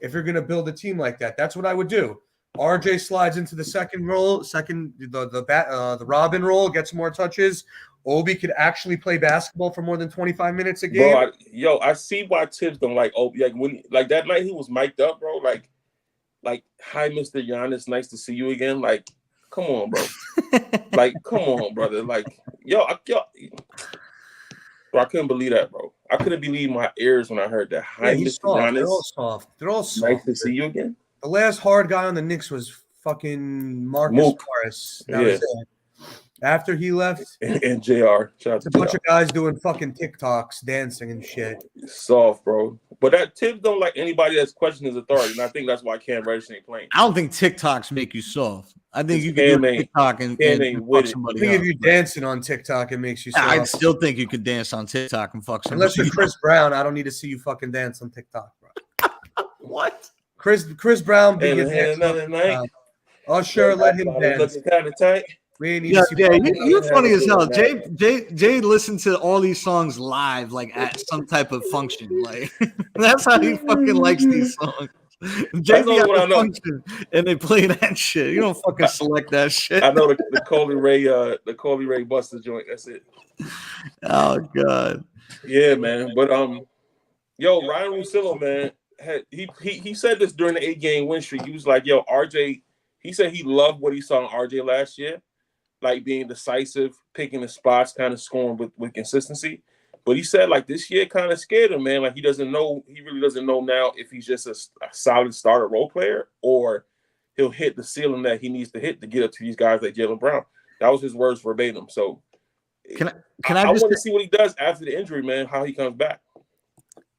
If you're going to build a team like that, that's what I would do. RJ slides into the second role, the Robin role, gets more touches. Obi could actually play basketball for more than 25 minutes a game. Bro, I see why Tibbs don't like Obi. Like that night he was mic'd up, bro. Like, hi, Mr. Giannis, nice to see you again. Like, come on, bro. Like, come on, brother. Like, bro, I couldn't believe that, bro. I couldn't believe my ears when I heard that. Hi, Mr. Giannis. They're all soft. They're all soft. Nice to see you again. The last hard guy on the Knicks was fucking Marcus Morris. That was it. After he left, and JR. It's a bunch of guys doing fucking TikToks, dancing and shit. Soft, bro. But that Tibbs don't like anybody that's questioning his authority, and I think that's why Cam Reddish ain't playing. I don't think TikToks make you soft. I think you can do TikTok and fuck somebody. I think if you're dancing on TikTok, it makes you soft. I still think you could dance on TikTok and fuck somebody. Unless you're Chris Brown, I don't need to see you fucking dance on TikTok, bro. What? Chris Brown being another night. Usher, let him dance. Looking kind of tight. You're funny as hell. Jay listened to all these songs live, like at some type of function. Like that's how he fucking likes these songs. Jay be at the function and they play that shit. You don't fucking select that shit. I know the Coley Ray Buster joint. That's it. Oh god. Yeah, man. But Ryan Russillo, man, he said this during the 8-game win streak. He was like, yo, RJ. He said he loved what he saw in RJ last year. Like being decisive, picking the spots, kind of scoring with consistency. But he said like this year kind of scared him, man. Like he really doesn't know now if he's just a solid starter role player or he'll hit the ceiling that he needs to hit to get up to these guys like Jaylen Brown. That was his words verbatim. So I want to see what he does after the injury, man, how he comes back.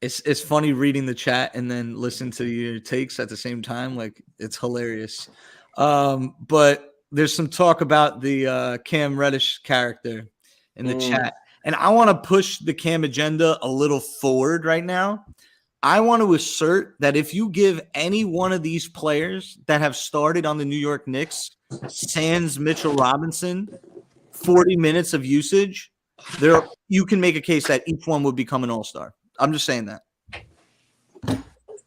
It's funny reading the chat and then listen to your takes at the same time. Like it's hilarious. But there's some talk about the Cam Reddish character in the chat. And I want to push the Cam agenda a little forward right now. I want to assert that if you give any one of these players that have started on the New York Knicks, sans Mitchell Robinson, 40 minutes of usage, you can make a case that each one would become an all-star. I'm just saying that.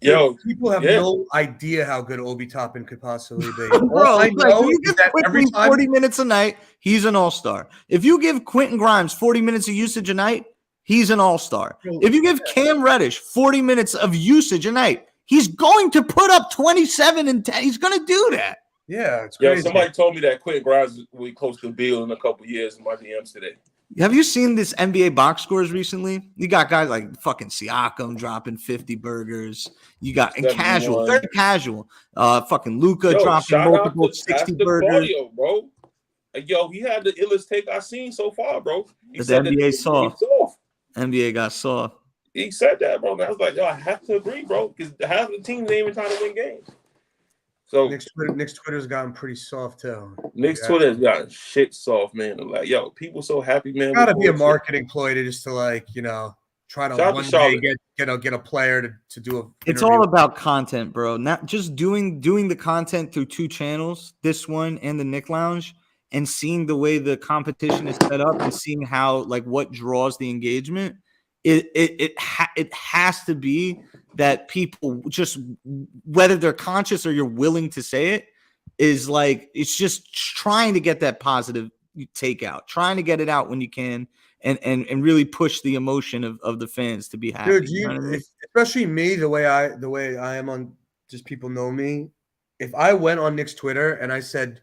Yo, people have no idea how good Obi Toppin could possibly be. Bro, I know you give Quentin 40 minutes a night, he's an all-star. If you give Quentin Grimes 40 minutes of usage a night, he's an all-star. If you give Cam Reddish 40 minutes of usage a night, he's going to put up 27 and 10. He's going to do that. Yeah, it's crazy. Somebody told me that Quentin Grimes will be close to Beal in a couple years in my DMs today. Have you seen this NBA box scores recently? You got guys like fucking Siakam dropping 50 burgers. You got and casual, very casual. Fucking Luka dropping multiple 60 burgers. Claudio, bro. Yo, he had the illest take I've seen so far, bro. The NBA soft. NBA got soft. He said that, bro. And I was like, yo, I have to agree, bro, because half the teams ain't even trying to win games. So Knicks Twitter's gotten pretty soft too. Knicks Twitter's gotten shit soft, man. Like, yo, people so happy, man. It's gotta be a marketing ploy to just to try to one day get a player to do a. It's all about content, bro. Not just doing the content through two channels, this one and the Nick Lounge, and seeing the way the competition is set up and seeing how like what draws the engagement. It has to be that people just, whether they're conscious or you're willing to say it, is like it's just trying to get that positive takeout, trying to get it out when you can, and really push the emotion of the fans to be happy. Dude, especially me, the way I am on, just people know me. If I went on Nick's Twitter and I said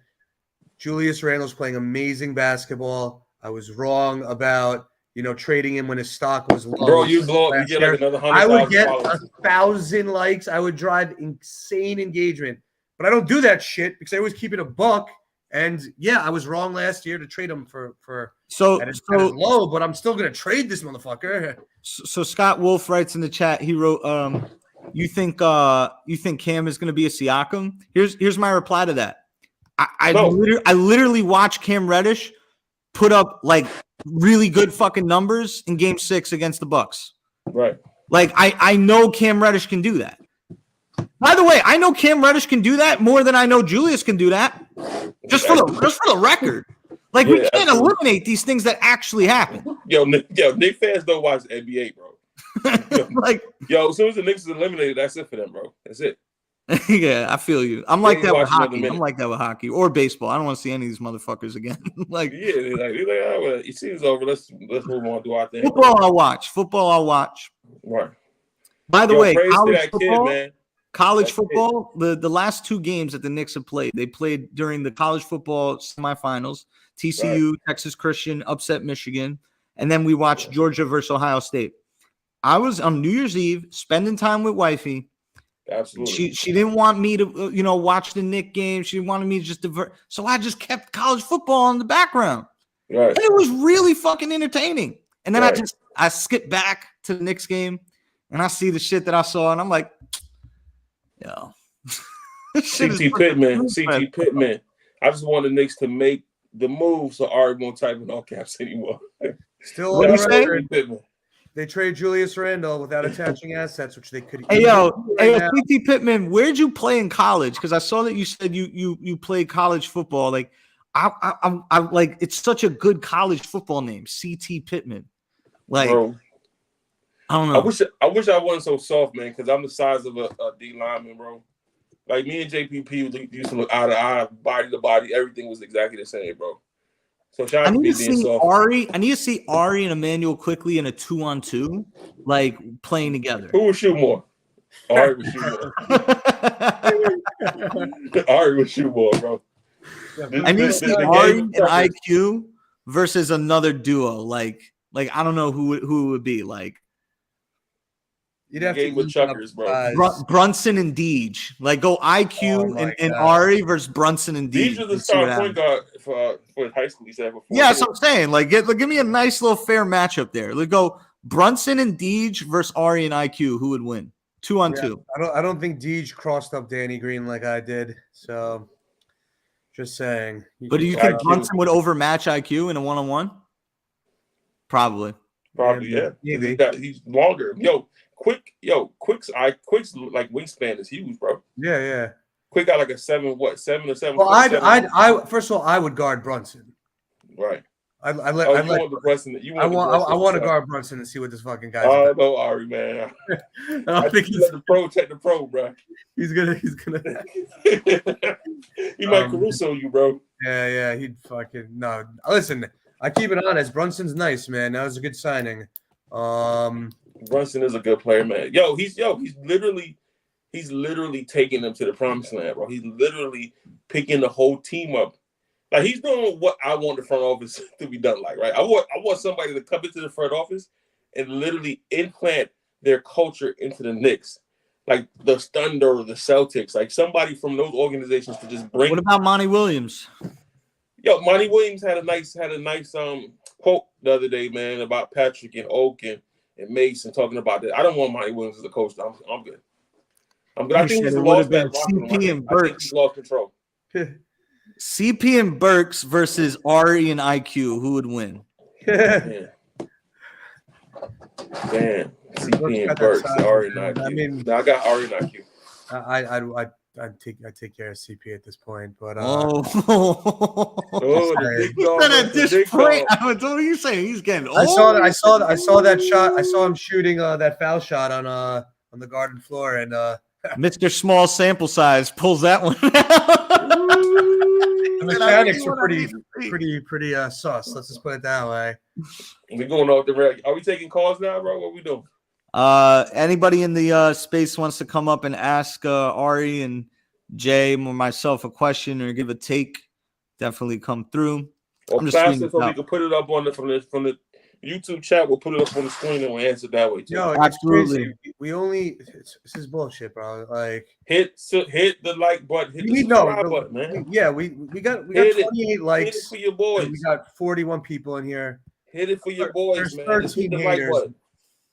Julius Randle's playing amazing basketball, I was wrong about trading him when his stock was low. Bro, you get like another 100,000 I would get 1,000 likes. I would drive insane engagement. But I don't do that shit because I always keep it a buck. And yeah, I was wrong last year to trade him for at his low, but I'm still gonna trade this motherfucker. So Scott Wolf writes in the chat. He wrote, "You think Cam is gonna be a Siakam?" Here's my reply to that. I literally watched Cam Reddish put up like really good fucking numbers in Game 6 against the Bucks. Right. Like I know Cam Reddish can do that. By the way, I know Cam Reddish can do that more than I know Julius can do that. Just for the record. Like we can't eliminate these things that actually happen. Yo, Knicks fans don't watch the NBA, bro. As soon as the Knicks is eliminated, that's it for them, bro. That's it. Yeah, I feel you. I'm like Ain't that with watching another hockey. minute. I'm like that with hockey or baseball. I don't want to see any of these motherfuckers again. Like Yeah, they're like, oh, well, it seems over. Let's move on to our thing. football, I'll watch. Football, I'll watch. Right. By the Yo, way, praise to college that football. kid, man. College That football, the last 2 games that the Knicks have played, they played during the college football semifinals. TCU, Texas Christian upset Michigan, and then we watched Georgia versus Ohio State. I was on New Year's Eve spending time with wifey. Absolutely. She didn't want me to watch the Knick game. She wanted me to just divert, so I just kept college football in the background. Right. And it was really fucking entertaining. And then Right. I skipped back to the Knicks game, and I see the shit that I saw, and I'm like, yo. CT Pittman. I just want the Knicks to make the move so Ari won't type in all caps anymore. Still, What do you say? Pittman. They trade Julius Randle without attaching assets, which they could. Hey yo, now. CT Pittman, where'd you play in college? Because I saw that you said you played college football. Like, I'm like, it's such a good college football name, CT Pittman. Like, Bro, I don't know. I wish I wasn't so soft, man, because I'm the size of a D lineman, bro. Like me and JPP used to look eye to eye, body to body. Everything was exactly the same, bro. So shout out I to need me to being see soft. Ari. I need to see Ari and Emmanuel quickly in a 2-on-2, like playing together. Who would shoot more? Ari would shoot more. Ari would shoot more, bro. I need to see The Ari game and is perfect. IQ versus another duo. Like I don't know who it would be. Like You'd have Game to with eat up chuckers, bro. size. Brunson and Deej. Like go IQ Oh my and God. Ari versus Brunson and Deej. These are the and see what starting point happens. guard for high school. He said before. Yeah, that's what I'm saying. Like give me a nice little fair matchup there. Let's go Brunson and Deej versus Ari and IQ. Who would win? 2-on-2. I don't think Deej crossed up Danny Green like I did. So just saying. But do you IQ. think Brunson would overmatch IQ in a 1-on-1? Probably. Probably, yeah. Maybe. He's longer. Quick's like wingspan is huge, bro. Yeah. Quick got like a 7 or 7. Well, I first of all, I would guard Brunson. Right. I You want the Brunson? I want to guard Brunson and see what this fucking guy's Oh about. no, Ari, man. I think let the pro check the pro, bro. he's gonna. He might Caruso you, bro. Yeah. He'd fucking no. Listen, I keep it honest. Brunson's nice, man. That was a good signing. Brunson is a good player, man. He's literally taking them to the promised land, bro. He's literally picking the whole team up. Like he's doing what I want the front office to be done like, right? I want somebody to come into the front office and literally implant their culture into the Knicks. Like the Thunder or the Celtics, like somebody from those organizations to just bring. What about Monty Williams? Monty Williams had a nice quote the other day, man, about Patrick and Oak and Mason talking about that. I don't want Monty Williams as a coach. I'm good. I think he's lost that roster. I think he's lost control. CP and Burks versus Ari and IQ. Who would win? Man. CP and Burks, Ari and IQ. I mean, I got Ari and IQ. I'd take care of CP at this point, but The big dog, at the this big point, dog. what are you saying? He's getting old. I saw that shot. I saw him shooting that foul shot on the garden floor, and Mr. Small Sample Size pulls that one. the mechanics were pretty sus. Let's just put it that way. We going off the rail. Are we taking calls now, bro? What we doing? Anybody in the space wants to come up and ask Ari and Jay or myself a question or give a take, definitely come through. Or I'm just faster tweeting so we out. can put it up on from the YouTube chat. We'll put it up on the screen and we'll answer that way too. No, Absolutely. This is bullshit, bro. Like Hit the like button. Hit the subscribe button, man. Yeah, we got Hit it. 28 Hit it likes. for your boys. And we got 41 people in here. Hit it for your boys, There's man. Just hit 13 the like haters. button.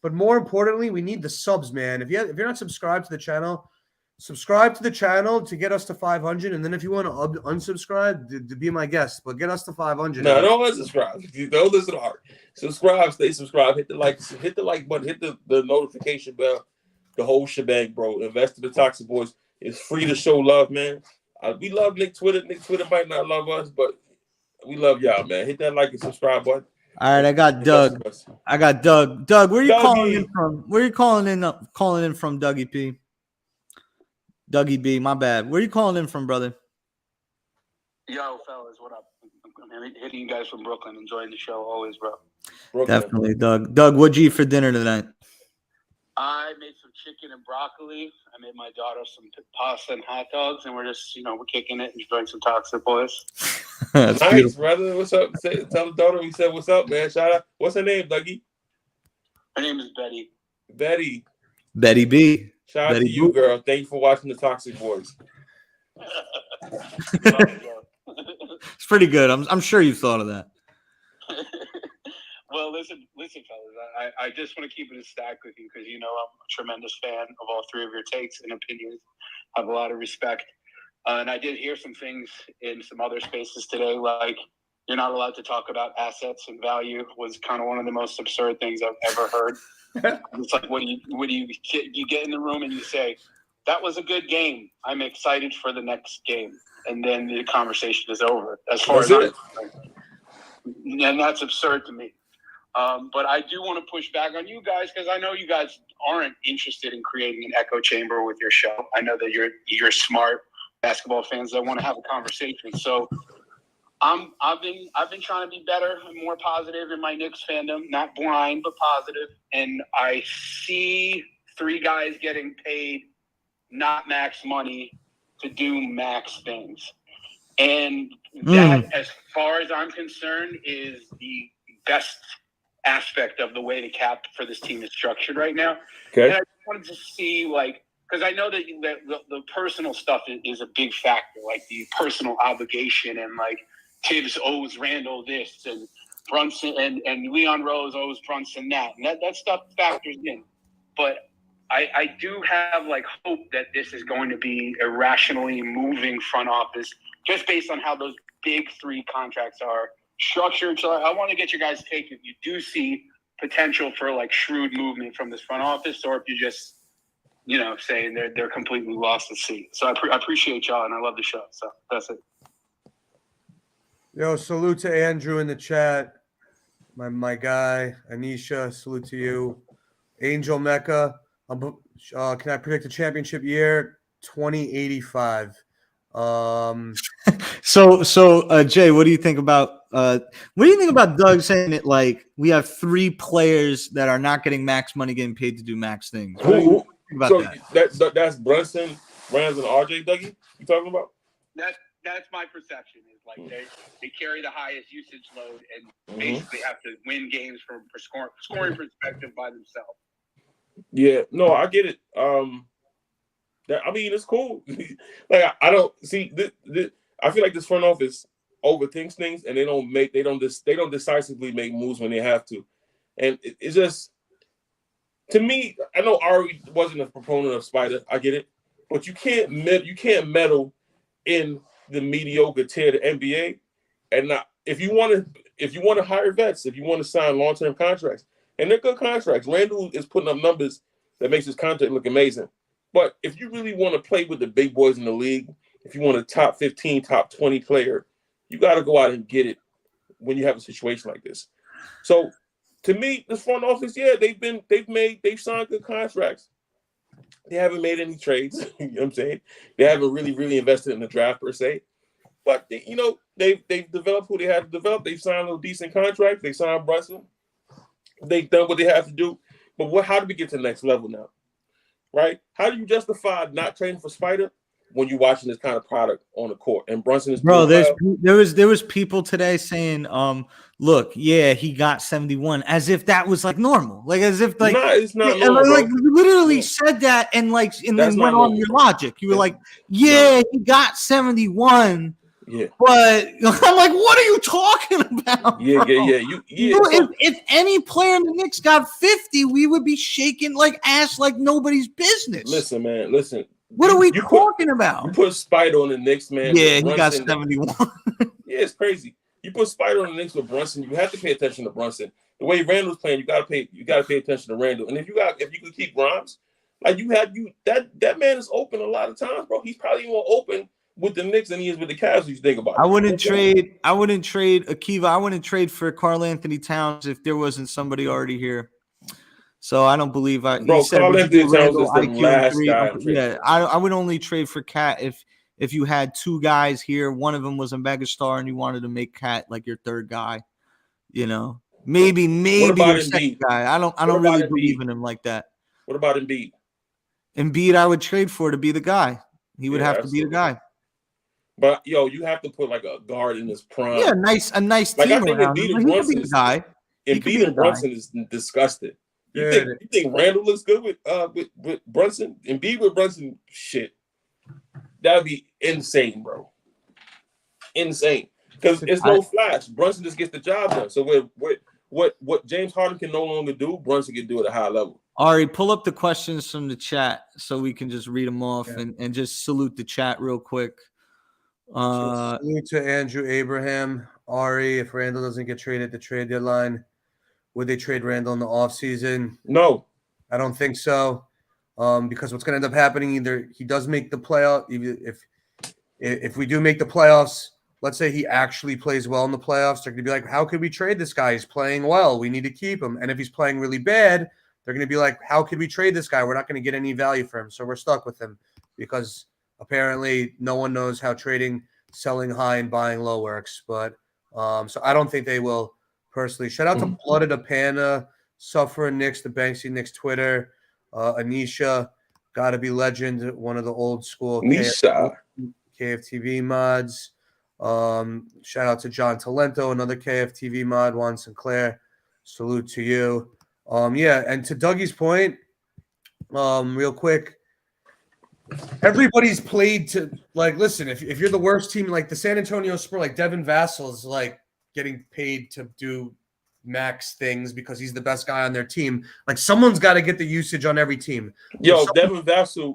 But more importantly, we need the subs, man. If you're not subscribed to the channel, subscribe to the channel to get us to 500. And then if you want to unsubscribe, to be my guest, but get us to 500. No, don't unsubscribe. Don't listen to Art. Subscribe, stay subscribed. Hit the like button. Hit the notification bell. The whole shebang, bro. Invest in the Toxic Boys. It's free to show love, man. We love Nick Twitter. Nick Twitter might not love us, but we love y'all, man. Hit that like and subscribe button. All right, I got Doug. Doug, where are you Dougie. calling in from? Where are you calling in from, Dougie P? Dougie B, my bad. Where you calling in from, brother? Yo, fellas, what up? I'm hitting you guys from Brooklyn. Enjoying the show always, bro. Brooklyn. Definitely, Doug. Doug, what'd you eat for dinner tonight? I made some chicken and broccoli. I made my daughter some pasta and hot dogs, and we're just, we're kicking it, enjoying some Toxic Boys. That's Nice, beautiful. brother. What's up? Tell the daughter we said what's up, man. Shout out. What's her name, Dougie? Her name is Betty. Betty. Betty B. Shout out Betty to you, Boop. girl. Thank you for watching the Toxic Boys. It's pretty good. I'm sure you thought of that. Well, listen, fellas. I just want to keep it a stack with you because I'm a tremendous fan of all three of your takes and opinions. I have a lot of respect, and I did hear some things in some other spaces today, like you're not allowed to talk about assets and value. Was kind of one of the most absurd things I've ever heard. It's like, what do you get in the room and you say, that was a good game. I'm excited for the next game. And then the conversation is over. As far as I'm concerned. And that's absurd to me. But I do want to push back on you guys because I know you guys aren't interested in creating an echo chamber with your show. I know that you're smart basketball fans that want to have a conversation. So I've been trying to be better and more positive in my Knicks fandom, not blind but positive. And I see three guys getting paid not max money to do max things. And that, as far as I'm concerned, is the best aspect of the way the cap for this team is structured right now. Okay. And I wanted to see, because I know that the personal stuff is a big factor, like the personal obligation and Tibbs owes Randle this and Brunson and Leon Rose owes Brunson that. And that stuff factors in. But I do have hope that this is going to be a rationally moving front office just based on how those big three contracts are structured. So I want to get your guys' take if you do see potential for shrewd movement from this front office, or if you just saying they're completely lost at sea. So I appreciate y'all and I love the show. So that's it. Yo, salute to Andrew in the chat. My guy, Anisha, salute to you. Angel Mecca. Can I predict a championship year? 2085. So Jay, what do you think about Doug saying that we have three players that are not getting max money getting paid to do max things? What do you think about that? That's Brunson, Randle, and RJ, Dougie? You talking about? That's my perception. Is they carry the highest usage load and basically have to win games from scoring perspective by themselves. Yeah, no, I get it. It's cool. I don't see. I feel like this front office overthinks things, and they don't decisively make moves when they have to, and it's just, to me. I know Ari wasn't a proponent of Spider. I get it, but you can't meddle in the mediocre tier of the NBA, and not if you want to hire vets, if you want to sign long-term contracts. And they're good contracts. Randle is putting up numbers that makes his contract look amazing. But if you really want to play with the big boys in the league, if you want a top 15, top 20 player, you got to go out and get it when you have a situation like this. So, to me, this front office, yeah, they've signed good contracts. They haven't made any trades. You know what I'm saying? They haven't really invested in the draft per se. But they've developed who they had to develop. They've signed a decent contract. They signed Brunson. They've done what they have to do, but how do we get to the next level now, right? How do you justify not trading for Spider when you're watching this kind of product on the court? And Brunson is there was people today saying, look, yeah, he got 71, as if that was normal, as if it's not normal, you literally said that and then went on your logic. You were he got 71. Yeah, but I'm what are you talking about? Yeah, bro? yeah. If any player in the Knicks got 50, we would be shaking ass like nobody's business. Listen, man. Listen. What are we talking about? You put Spider on the Knicks, man. Yeah, he got 71. Yeah, it's crazy. You put Spider on the Knicks with Brunson, you have to pay attention to Brunson. The way Randle's playing, you gotta pay attention to Randle. And if you could keep Grimes, that man is open a lot of times, bro. He's probably more open with the Knicks than he is with the Cavs. You think about it. I wouldn't trade Akiva. I wouldn't trade for Karl Anthony Towns if there wasn't somebody already here. So I don't believe he Bro, said Karl Anthony Towns Randle, is the IQ, and last 3. guy I'm trading Yeah, for. I would only trade for Cat if you had 2 guys here, one of them was a megastar, and you wanted to make Cat like your third guy. You know, maybe about your second Embiid? guy. I don't What really about believe Embiid? in him like that. What about Embiid? Embiid, I would trade for to be the guy. He would Yeah, have to be the absolutely. guy. But yo, you have to put like a guard in his prime. Yeah, a nice Like I team think around him. Embiid But and he could be Brunson the is guy. He could be Embiid the and guy. Brunson is disgusted. You Dude. think Randall looks good with Brunson? Embiid with Brunson, shit. That'd be insane, bro. Insane. Because it's no flash. Brunson just gets the job done. So what James Harden can no longer do, Brunson can do at a high level. Ari, pull up the questions from the chat so we can just read them off and just salute the chat real quick. Salute to Andrew Abraham. Ari, if Randle doesn't get traded at the trade deadline, would they trade Randle in the offseason? No. I don't think so. Because what's going to end up happening, either he does make the playoff. If we do make the playoffs, let's say he actually plays well in the playoffs, they're going to be like, how could we trade this guy? He's playing well. We need to keep him. And if he's playing really bad, they're going to be like, how could we trade this guy? We're not going to get any value for him. So we're stuck with him because apparently no one knows how selling high and buying low works. But so I don't think they will personally. Shout out to Blooded Apana, Suffer Knicks, the Banksy Knicks Twitter, Anisha, Gotta Be Legend, one of the old school KFTV mods. Shout out to John Talento, another KFTV mod, Juan Sinclair. Salute to you. And to Dougie's point, real quick, everybody's played to listen, if you're the worst team, like the San Antonio Spurs, like Devin Vassell is like getting paid to do max things because he's the best guy on their team. Like someone's got to get the usage on every team. Yo, Devin Vassell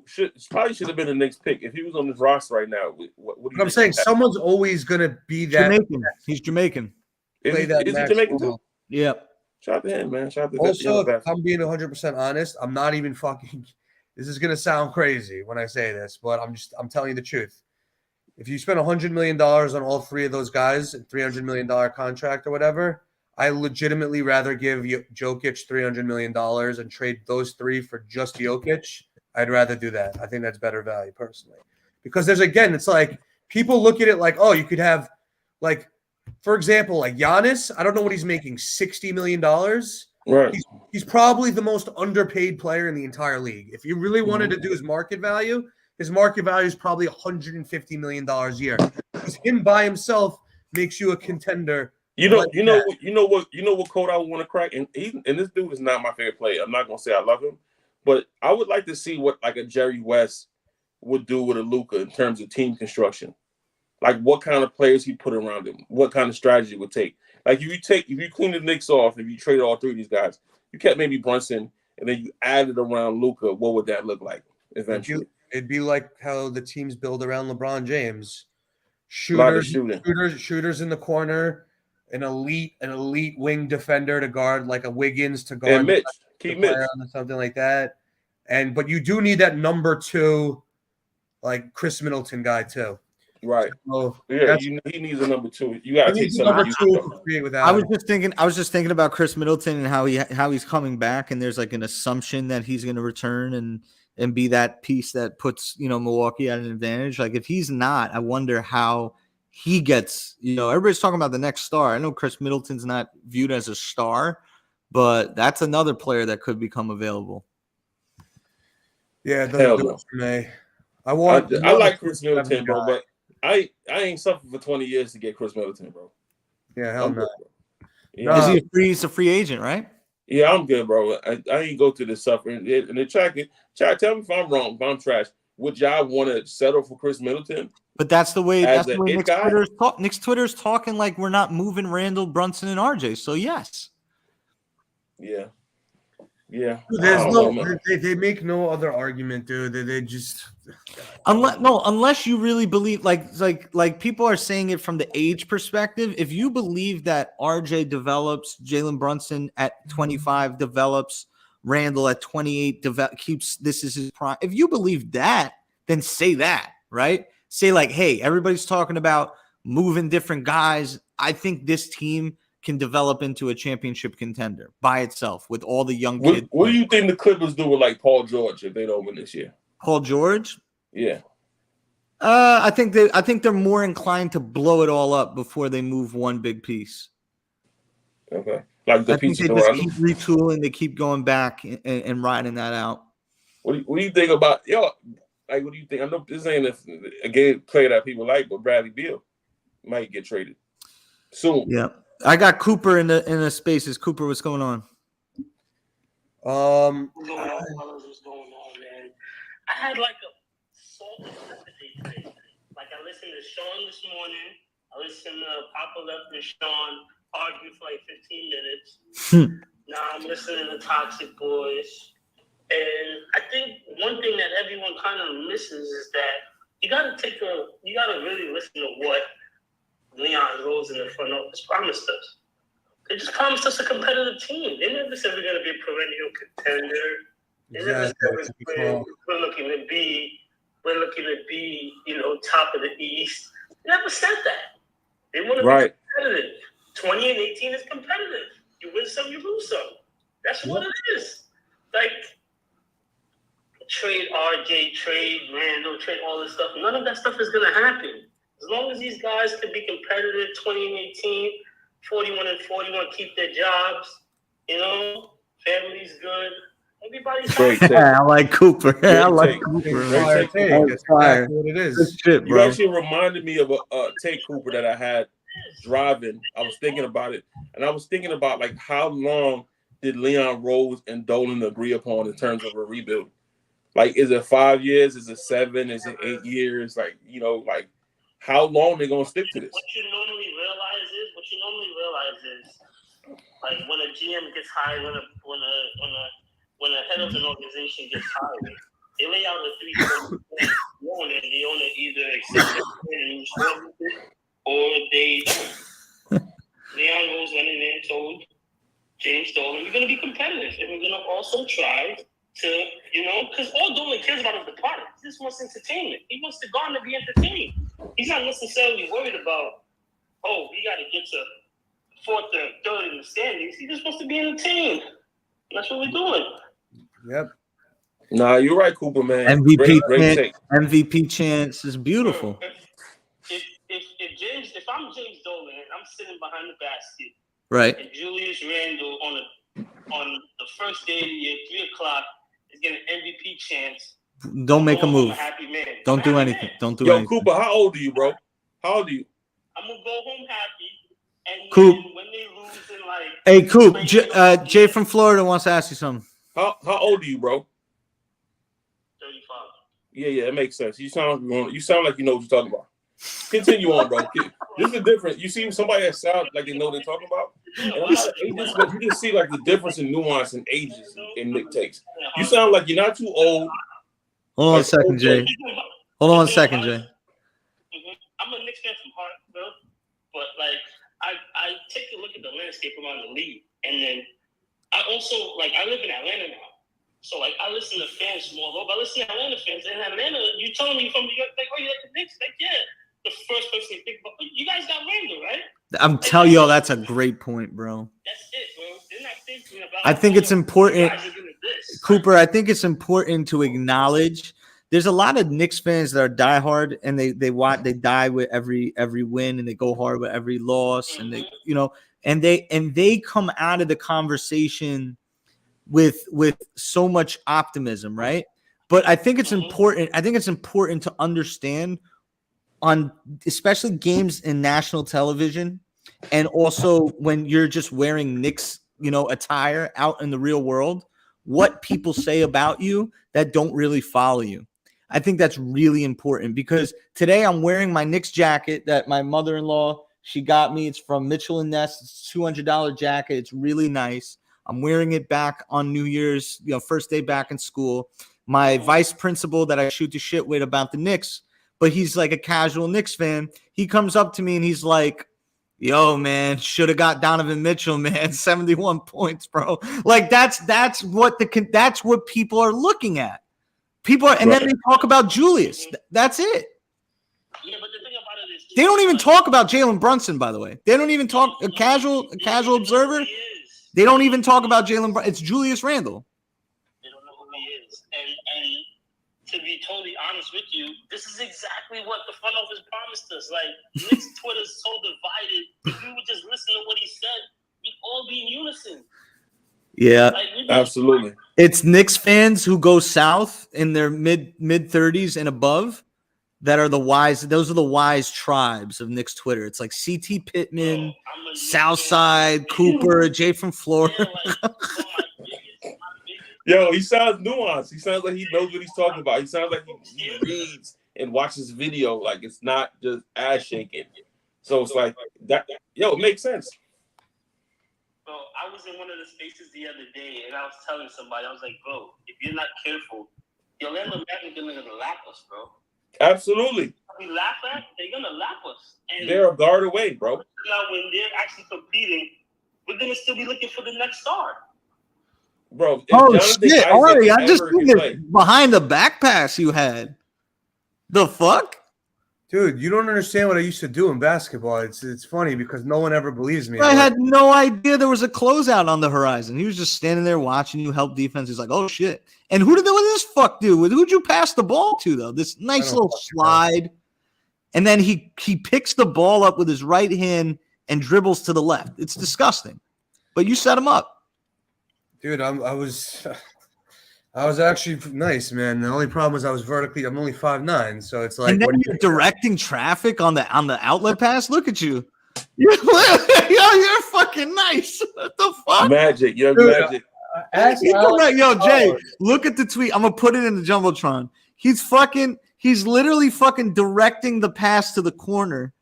probably should have been the next pick if he was on this roster right now. What do you I'm saying someone's always going to be that. Jamaican. He's Jamaican. Is he Jamaican too? Yep. Shout out to him, man. Shout out to also, if I'm being 100% honest, I'm not even fucking. This is gonna sound crazy when I say this, but I'm telling you the truth. If you spend $100 million on all 3 of those guys, $300 million contract or whatever, I legitimately rather give Jokic $300 million and trade those 3 for just Jokic. I'd rather do that. I think that's better value personally, because it's like people look at it like, oh, you could have like. For example, like Giannis, I don't know what he's making, $60 million. Right. He's probably the most underpaid player in the entire league. If you really wanted to do his market value is probably $150 million a year. Because him by himself makes you a contender. You know what code I would want to crack? And this dude is not my favorite player. I'm not gonna say I love him, but I would like to see what like a Jerry West would do with a Luka in terms of team construction. Like what kind of players he put around him, what kind of strategy it would take. Like if you clean the Knicks off, if you trade all 3 of these guys, you kept maybe Brunson, and then you added around Luka, what would that look like eventually? It'd be like how the teams build around LeBron James. Shooters in the corner, an elite wing defender to guard, like a Wiggins to guard and Mitch, keep Mitch, something like that. But you do need that number 2, like Chris Middleton guy too. Right. So he needs a number 2. You gotta take something. I was just thinking about Chris Middleton and how he's coming back, and there's like an assumption that he's going to return and be that piece that puts Milwaukee at an advantage. Like if he's not, I wonder how he gets. Everybody's talking about the next star. I know Chris Middleton's not viewed as a star, but that's another player that could become available. Yeah, it doesn't do it for me. I like Chris Middleton, bro, but I ain't suffered for 20 years to get Chris Middleton, bro. Yeah, hell no. Yeah. He's a free agent, right? Yeah, I'm good, bro. I ain't go through this suffering. And the chat, tell me if I'm wrong, if I'm trash. Would y'all want to settle for Chris Middleton? But that's the way Nick's Twitter's talking like we're not moving Randle, Brunson, and RJ. So yes. Yeah. Yeah. They make no other argument, dude. They just unless you really believe like people are saying it from the age perspective. If you believe that RJ develops, Jalen Brunson at 25 develops, Randle at 28 keeps this is his prime. If you believe that, then say that, right? Say like, hey, everybody's talking about moving different guys. I think this team can develop into a championship contender by itself with all the young What, kids. what do you think the Clippers do with like Paul George if they don't win this year? Paul George? Yeah. I think they're more inclined to blow it all up before they move one big piece. Okay. Like the I think pieces they just around keep them. retooling. They keep going back and riding that out. What do you think about like what do you think? I know this ain't a game player that people like, but Bradley Beal might get traded soon. Yeah, I got Cooper in the spaces. Cooper, what's going on? What's going on, man? I had like a salty Saturday today. Like I listened to Sean this morning. I listened to Poppa Left and Sean argue for like 15 minutes. Now I'm listening to Toxic Boys. And I think one thing that everyone kind of misses is that you gotta really listen to what Leon Rose in the front office promised us. They just promised us a competitive team. They never said we're going to be a perennial contender. They never said we're looking to be, top of the East. They never said that. They want to be competitive. 20 and 18 is competitive. You win some, you lose some. That's what it is. Like, trade RJ, trade Randall, trade all this stuff. None of that stuff is going to happen. As long as these guys can be competitive, 20 and 18, 41 and 41, keep their jobs, family's good. Everybody's happy. I like Cooper. I like Cooper. Cooper. That's exactly what it is. Shit, You actually reminded me of a Tay Cooper that I had driving. I was thinking about it, and I was thinking about like how long did Leon Rose and Dolan agree upon in terms of a rebuild? Like, is it 5 years? Is it 7? Is it 8 years? Like, how long they gonna stick to this? What you normally realize is, like when a GM gets hired, when a head of an organization gets hired, they lay out a 3-4 plan. The owner either accepts it and moves forward with it, or they don't. Leon Rose went in there and told James Dolan, we're going to be competitive, and we're going to also try to, because all Dolan cares about is the product. He just wants entertainment. He wants the garden to be entertained. He's not necessarily worried about, we got to get to 4th or 3rd in the standings. He just wants to be entertained. That's what we're doing. Yep. Nah, you're right, Cooper, man. MVP MVP chance is beautiful. If I'm James Dolan and I'm sitting behind the basket, right, and Julius Randle on the first day of the year, 3:00, is getting an MVP chance. Don't make a move. I'm a happy man. Don't do anything. Don't do anything. Cooper, how old are you, bro? How old are you? I'm gonna go home happy. And Coop. when they lose in like, hey, Coop, Jay from Florida wants to ask you something. How old are you, bro? 35. Yeah, it makes sense. You sound like you know what you're talking about. Continue on, bro. This is the difference. You see somebody that sounds like they know what they're talking about. And you just see like the difference in nuance and ages in Nick takes. You sound like you're not too old. Hold on a second, Jay. Hold on a second, Jay. I'm a Knicks fan from heart, bro. But like, I take a look at the landscape around the league, and then I also I live in Atlanta now. So, I listen to fans from all over. I listen to Atlanta fans. And Atlanta, you telling me from New York, you like the Knicks? Like, yeah. The first person you think about, you guys got Randle, right? I'm telling you, that's a great point, bro. That's it, bro. They're not thinking about I think it's important, Cooper, I think it's important to acknowledge there's a lot of Knicks fans that are diehard and they die with every win and they go hard with every loss. Mm-hmm. And they come out of the conversation with so much optimism, right? But I think it's important. I think it's important to understand on especially games in national television, and also when you're just wearing Knicks, attire out in the real world, what people say about you that don't really follow you. I think that's really important because today I'm wearing my Knicks jacket that my mother-in-law, she got me. It's from Mitchell & Ness. It's a $200 jacket. It's really nice. I'm wearing it back on New Year's, first day back in school. My vice principal that I shoot the shit with about the Knicks, but he's like a casual Knicks fan. He comes up to me and he's like, yo, man, should have got Donovan Mitchell, man. 71 points, bro. Like that's what people are looking at. Then they talk about Julius. That's it. Yeah, but the thing about it is They don't even talk about Jalen Brunson, by the way. They don't even talk a casual observer. They don't even talk about Jalen Brunson. It's Julius Randle. They don't know who he is. And to be totally honest with you, this is exactly what the front office promised us. Like, Knicks Twitter's so divided. If we would just listen to what he said, we'd all be in unison. Yeah, Like, Absolutely. it's Knicks fans who go south in their mid 30s and above that are the wise. Those are the wise tribes of Knicks Twitter. It's like CT Pittman, Southside, Cooper, Jay from Florida. Yo, he sounds nuanced. He sounds like he knows what he's talking about. He sounds like he reads and watches video. Like, it's not just ass shaking. So it's like that. Yo, it makes sense. Bro, I was in one of the spaces the other day, and I was telling somebody, I was like, bro, if you're not careful, the Orlando Magic are gonna lap us, bro. Absolutely. We laugh at, they're gonna lap us. And they're a guard away, bro. now when they're actually competing, we're gonna still be looking for the next star. Bro, Oh shit, Ari, I just seen this behind the back pass you had. The fuck? Dude, you don't understand what I used to do in basketball. It's funny because no one ever believes me. I had no idea there was a closeout on the horizon. He was just standing there watching you help defense. He's like, oh shit. And what did this fuck do? Who'd you pass the ball to, though? This nice little slide. And then he picks the ball up with his right hand and dribbles to the left. It's disgusting. But you set him up. Dude, I was actually nice, man. The only problem is I'm only 5'9", so it's like, and then you're directing traffic on the outlet pass. Look at you. You're fucking nice. What the fuck? Magic, you're magic. Yo, Jay, look at the tweet. I'm gonna put it in the Jumbotron. He's literally fucking directing the pass to the corner.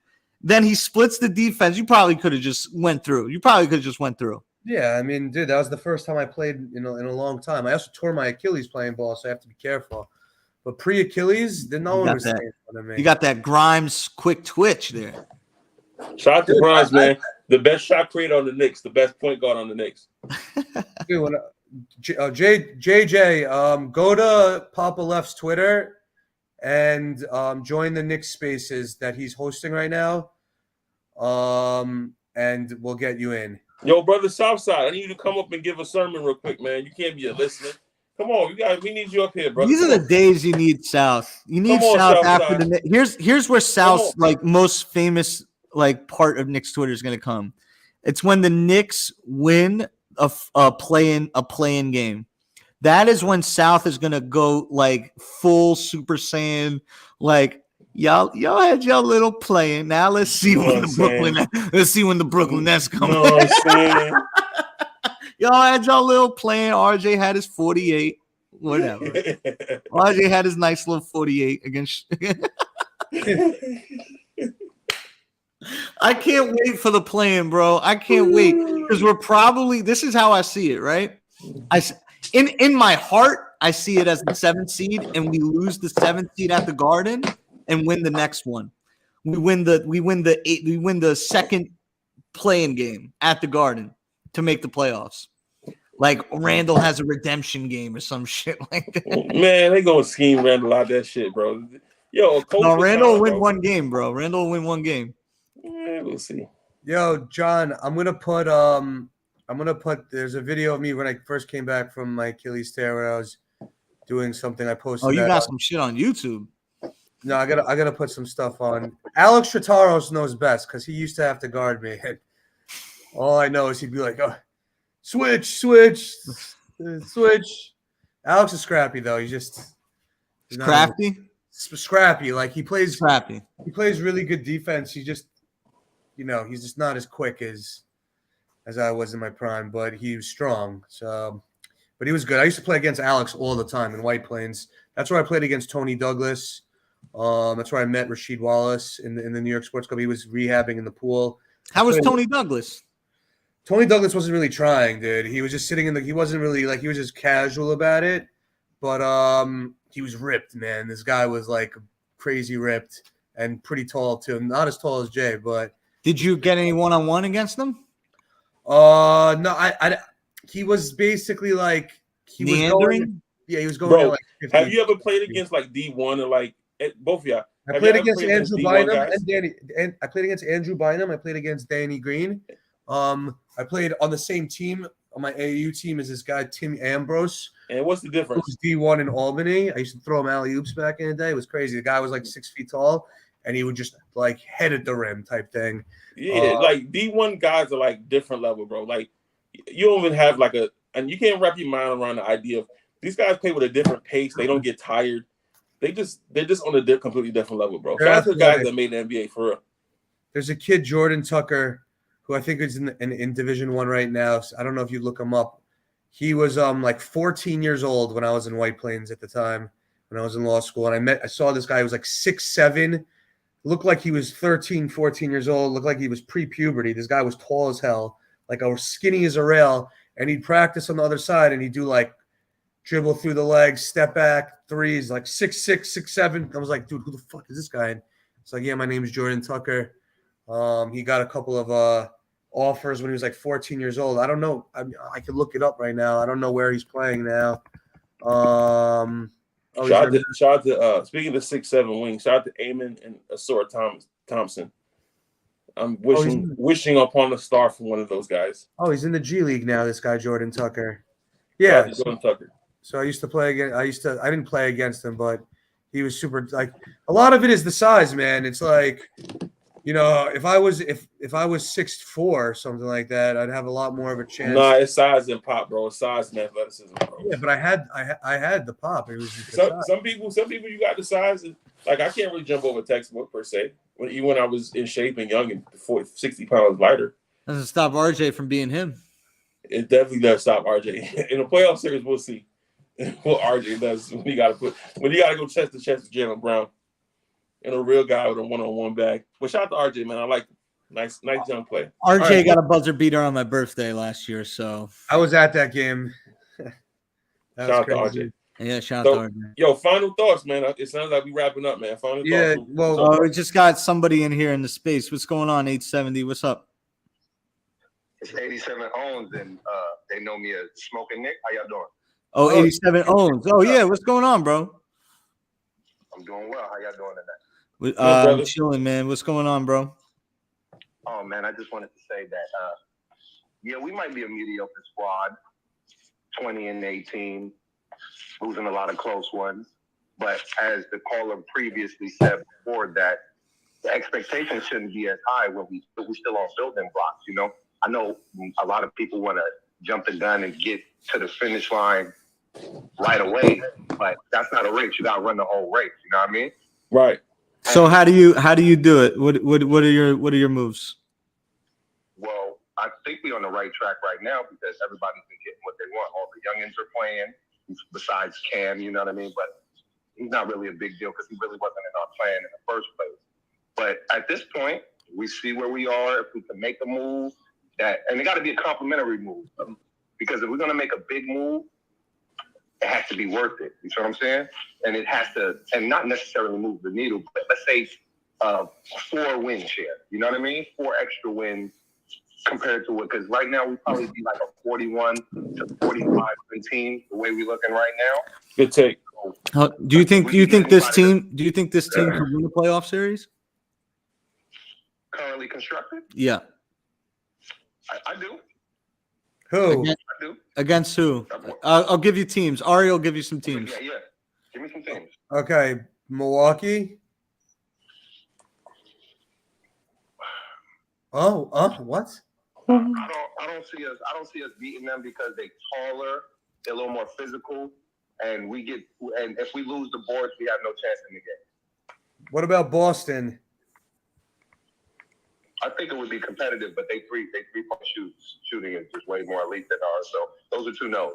Then he splits the defense. You probably could have just went through. Yeah, I mean, dude, that was the first time I played in a long time. I also tore my Achilles playing ball, so I have to be careful. But pre-Achilles, then no one was saying for me. You got that Grimes quick twitch there. Shout out to Grimes, man. The best shot creator on the Knicks, the best point guard on the Knicks. Dude, JJ, go to Poppa Left's Twitter and join the Knicks spaces that he's hosting right now. And we'll get you in. Yo, brother Southside, I need you to come up and give a sermon real quick, man. You can't be a listener. Come on, we need you up here, brother. These are the days you need South. You need South after the here's where South's like most famous like part of Knicks Twitter is going to come. It's when the Knicks win a play-in game. That is when South is going to go like full Super Saiyan, like y'all had your little play-in. Now let's see when the Brooklyn Nets come. Y'all had your little play-in. RJ had his 48. Whatever. RJ had his nice little 48 against. I can't wait for the play-in, bro. I can't wait because this is how I see it, right? In my heart, I see it as the 7th seed, and we lose the 7th seed at the Garden and win the next one. We win the second play-in game at the Garden to make the playoffs. Like Randall has a redemption game or some shit like that. Man, they gonna scheme Randall out that shit, bro. Yo, Randall will win one game, bro. Randall will win one game. Yeah, we'll see. Yo, John, I'm gonna put there's a video of me when I first came back from my Achilles tear where I was doing something. I posted. Oh, you got some shit on YouTube. No, I gotta put some stuff on. Alex Trataros knows best because he used to have to guard me. All I know is he'd be like, "Oh, switch." Alex is scrappy though. He's crafty. Scrappy. Like he plays scrappy. He plays really good defense. He's just not as quick as I was in my prime, but he was strong. So, but he was good. I used to play against Alex all the time in White Plains. That's where I played against Tony Douglas. That's where I met Rasheed Wallace in the New York Sports Club. He was rehabbing in the pool. How was Tony Douglas? Tony Douglas wasn't really trying, dude. He was just sitting he wasn't really like, he was just casual about it. But he was ripped, man. This guy was like crazy ripped and pretty tall too. Not as tall as Jay, but. Did you get any one-on-one against him? No, he was basically like he was going. Yeah, he was going. Bro, to like 50. Have you ever played against like D1 or like both of y'all? I played against played Andrew D1 Bynum guys? and Danny. And I played against Andrew Bynum. I played against Danny Green. I played on the same team on my AAU team as this guy Tim Ambrose. And what's the Who difference? was D1 in Albany. I used to throw him alley oops back in the day. It was crazy. The guy was like 6 feet tall, and he would just like head at the rim type thing. Yeah, like D1 guys are like different level, bro. Like you don't even have like and you can't wrap your mind around the idea of these guys play with a different pace. They don't get tired. They're just on a completely different level, bro. Shout out to the guys that made the NBA for real. There's a kid, Jordan Tucker, who I think is in Division I right now. So I don't know if you look him up. He was like 14 years old when I was in White Plains at the time, when I was in law school. And I saw this guy who was like 6'7", looked like he was 13, 14 years old, looked like he was pre-puberty. This guy was tall as hell, like skinny as a rail. And he'd practice on the other side, and he'd do like dribble through the legs, step back, threes, like 6'6", 6'7". I was like, dude, who the fuck is this guy? And it's like, yeah, my name is Jordan Tucker. He got a couple of offers when he was like 14 years old. I don't know. I could look it up right now. I don't know where he's playing now. Shout out to speaking of 6'7" wings, shout out to Eamon and Asura Thompson. I'm wishing upon a star from one of those guys. Oh, he's in the G League now, this guy, Jordan Tucker. Yeah. Jordan Tucker. So I used to play against I didn't play against him, but he was super, like, a lot of it is the size, man. It's like, you know, if I was 6'4" or something like that, I'd have a lot more of a chance. Nah, it's size and pop, bro. It's size and athleticism, bro. Yeah, but I had the pop. It was some people you got the size. Like I can't really jump over textbook per se. Even when I was in shape and young and 60 pounds lighter. Doesn't stop RJ from being him. It definitely does stop RJ. In a playoff series, we'll see what RJ does when you got to go chest to chest with Jaylen Brown and a real guy with a one-on-one bag. But shout out to RJ, man. I like nice young play. RJ got a buzzer beater on my birthday last year, so I was at that game. Shout out to RJ. Yeah, shout out to RJ. Yo, final thoughts, man. It sounds like we wrapping up, man. Final thoughts. Well, we just got somebody in here in the space. What's going on, 870? What's up? It's 87 Owens, and they know me as Smoking Nick. How y'all doing? Oh, 87 Owens. Oh, yeah. What's going on, bro? I'm doing well. How y'all doing tonight? Chilling, man. What's going on, bro? Oh, man, I just wanted to say that, yeah, we might be a mediocre squad, 20-18, losing a lot of close ones. But as the caller previously said before, that the expectations shouldn't be as high when we still on building blocks, you know? I know a lot of people want to jump the gun and get to the finish line right away, but that's not a race. You got to run the whole race. You know what I mean? Right. So how do you do it? What are your moves? Well, I think we're on the right track right now because everybody's been getting what they want. All the youngins are playing, besides Cam. You know what I mean? But he's not really a big deal because he really wasn't in our plan in the first place. But at this point, we see where we are. If we can make a move. And it got to be a complimentary move because if we're going to make a big move, it has to be worth it. You know what I'm saying? And it has to, and not necessarily move the needle, but let's say 4 win share. You know what I mean? 4 extra wins compared to it. Because right now we probably be like a 41 to 45 win team the way we're looking right now. Good take. Do you think this team can win the playoff series? Currently constructed? Yeah. I do. Who? I do. Against who? I'll give you teams. Ari will give you some teams. Yeah. Give me some teams. Okay, Milwaukee. What? I don't see us beating them because they're taller, they're a little more physical, and if we lose the boards, we have no chance in the game. What about Boston? I think it would be competitive, but they three-point shooting is just way more elite than ours. So those are 2 no's.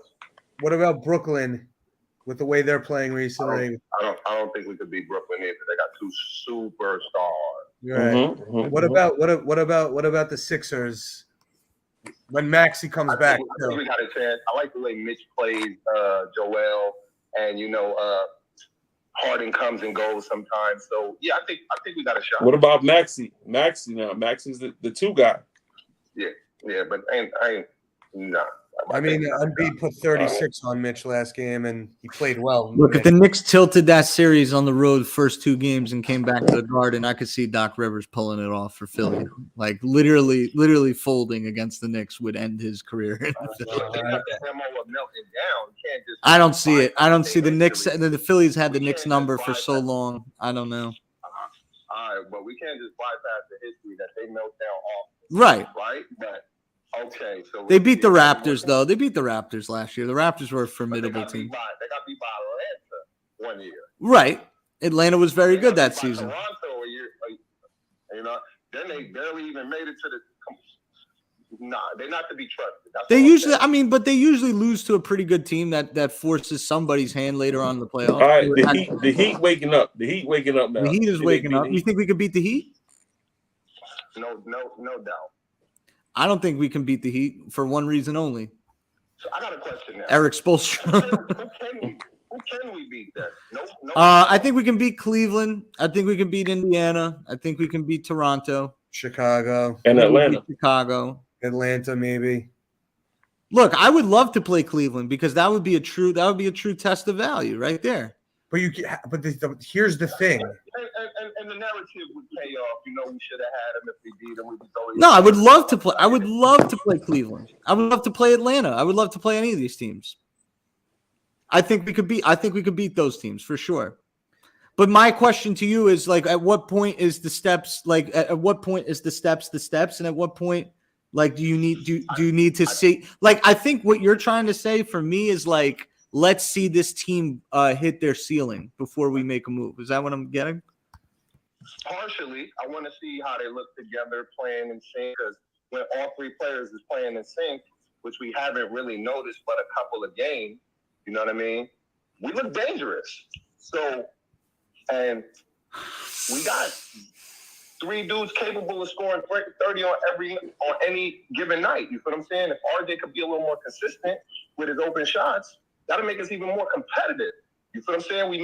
What about Brooklyn with the way they're playing recently? I don't think we could beat Brooklyn either. They got 2 superstars. Right. What about the Sixers when Maxey comes back? I think we got a chance. I like the way Mitch plays Joel, and Harden comes and goes sometimes. So yeah, I think we got a shot. What about Maxey? Maxey's the 2 guy. Yeah, but I ain't nah. I mean, Embiid put 36 on Mitch last game, and he played well. Look, if the Knicks tilted that series on the road first 2 games and came back to the Garden, I could see Doc Rivers pulling it off for Philly. Like literally folding against the Knicks would end his career. They got the MO of melting down. You can't just I don't see it. I don't see the history. Knicks. The Phillies had the We Knicks can't number just for so bypass- long. I don't know. All right, but we can't just bypass the history that they melt down off, Right. right? But okay, so They beat the Raptors, though. They beat the Raptors last year. The Raptors were a But they formidable got team. beat by Atlanta 1 year. Right. Atlanta was very They good got that beat by season. Toronto a year, you know. Then they barely even made it to the. Nah, they're not to be trusted. That's They all I'm usually, saying. but they usually lose to a pretty good team that forces somebody's hand later on in the playoffs. All right, the Heat waking up. The Heat waking up now. The Heat is Can they waking beat up. the You Heat? think we could beat the Heat? No doubt. I don't think we can beat the Heat for one reason only. So I got a question now. Eric Spoelstra. Who can we beat then? No. I think we can beat Cleveland. I think we can beat Indiana. I think we can beat Toronto. Chicago, And I think we Atlanta. beat Chicago. Atlanta, maybe. Look, I would love to play Cleveland because that would be a true test of value right there. But here's the thing. And the narrative would pay off. You know, we should have had him if we beat him. We always No, I would love to play. I would love to play Cleveland. I would love to play Atlanta. I would love to play any of these teams. I think we could beat those teams for sure. But my question to you is like, at what point is the steps like? At what point is the steps, and at what point, like, do you need to see? Like, I think what you're trying to say for me is like, let's see this team hit their ceiling before we make a move. Is that what I'm getting? Partially, I want to see how they look together playing in sync. Because when all 3 players is playing in sync, which we haven't really noticed but a couple of games, you know what I mean? We look dangerous. So, and we got 3 dudes capable of scoring 30 on any given night. You feel what I'm saying? If RJ could be a little more consistent with his open shots, that'll make us even more competitive. You feel what I'm saying? We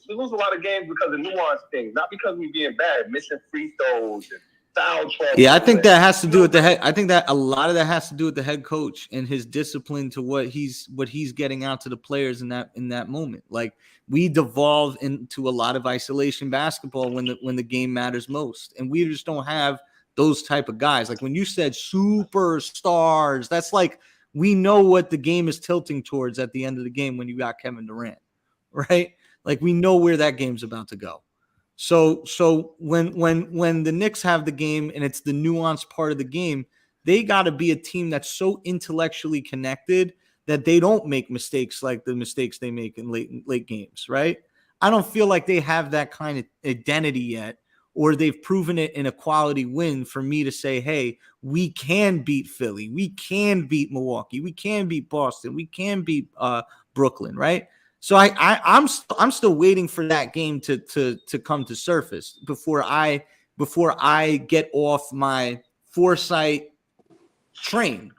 lose a lot of games because of nuanced things, not because we being bad, missing free throws and foul trouble. Yeah, I think that has to do with the head. I think that a lot of that has to do with the head coach and his discipline to what he's getting out to the players in that moment. Like, we devolve into a lot of isolation basketball when the game matters most, and we just don't have those type of guys. Like when you said superstars, that's like we know what the game is tilting towards at the end of the game when you got Kevin Durant, right? Like we know where that game's about to go. So when the Knicks have the game and it's the nuanced part of the game, they got to be a team that's so intellectually connected that they don't make mistakes like the mistakes they make in late games, right? I don't feel like they have that kind of identity yet, or they've proven it in a quality win for me to say, hey, we can beat Philly, we can beat Milwaukee, we can beat Boston, we can beat Brooklyn, right? So I'm still waiting for that game to come to surface before I get off my foresight train.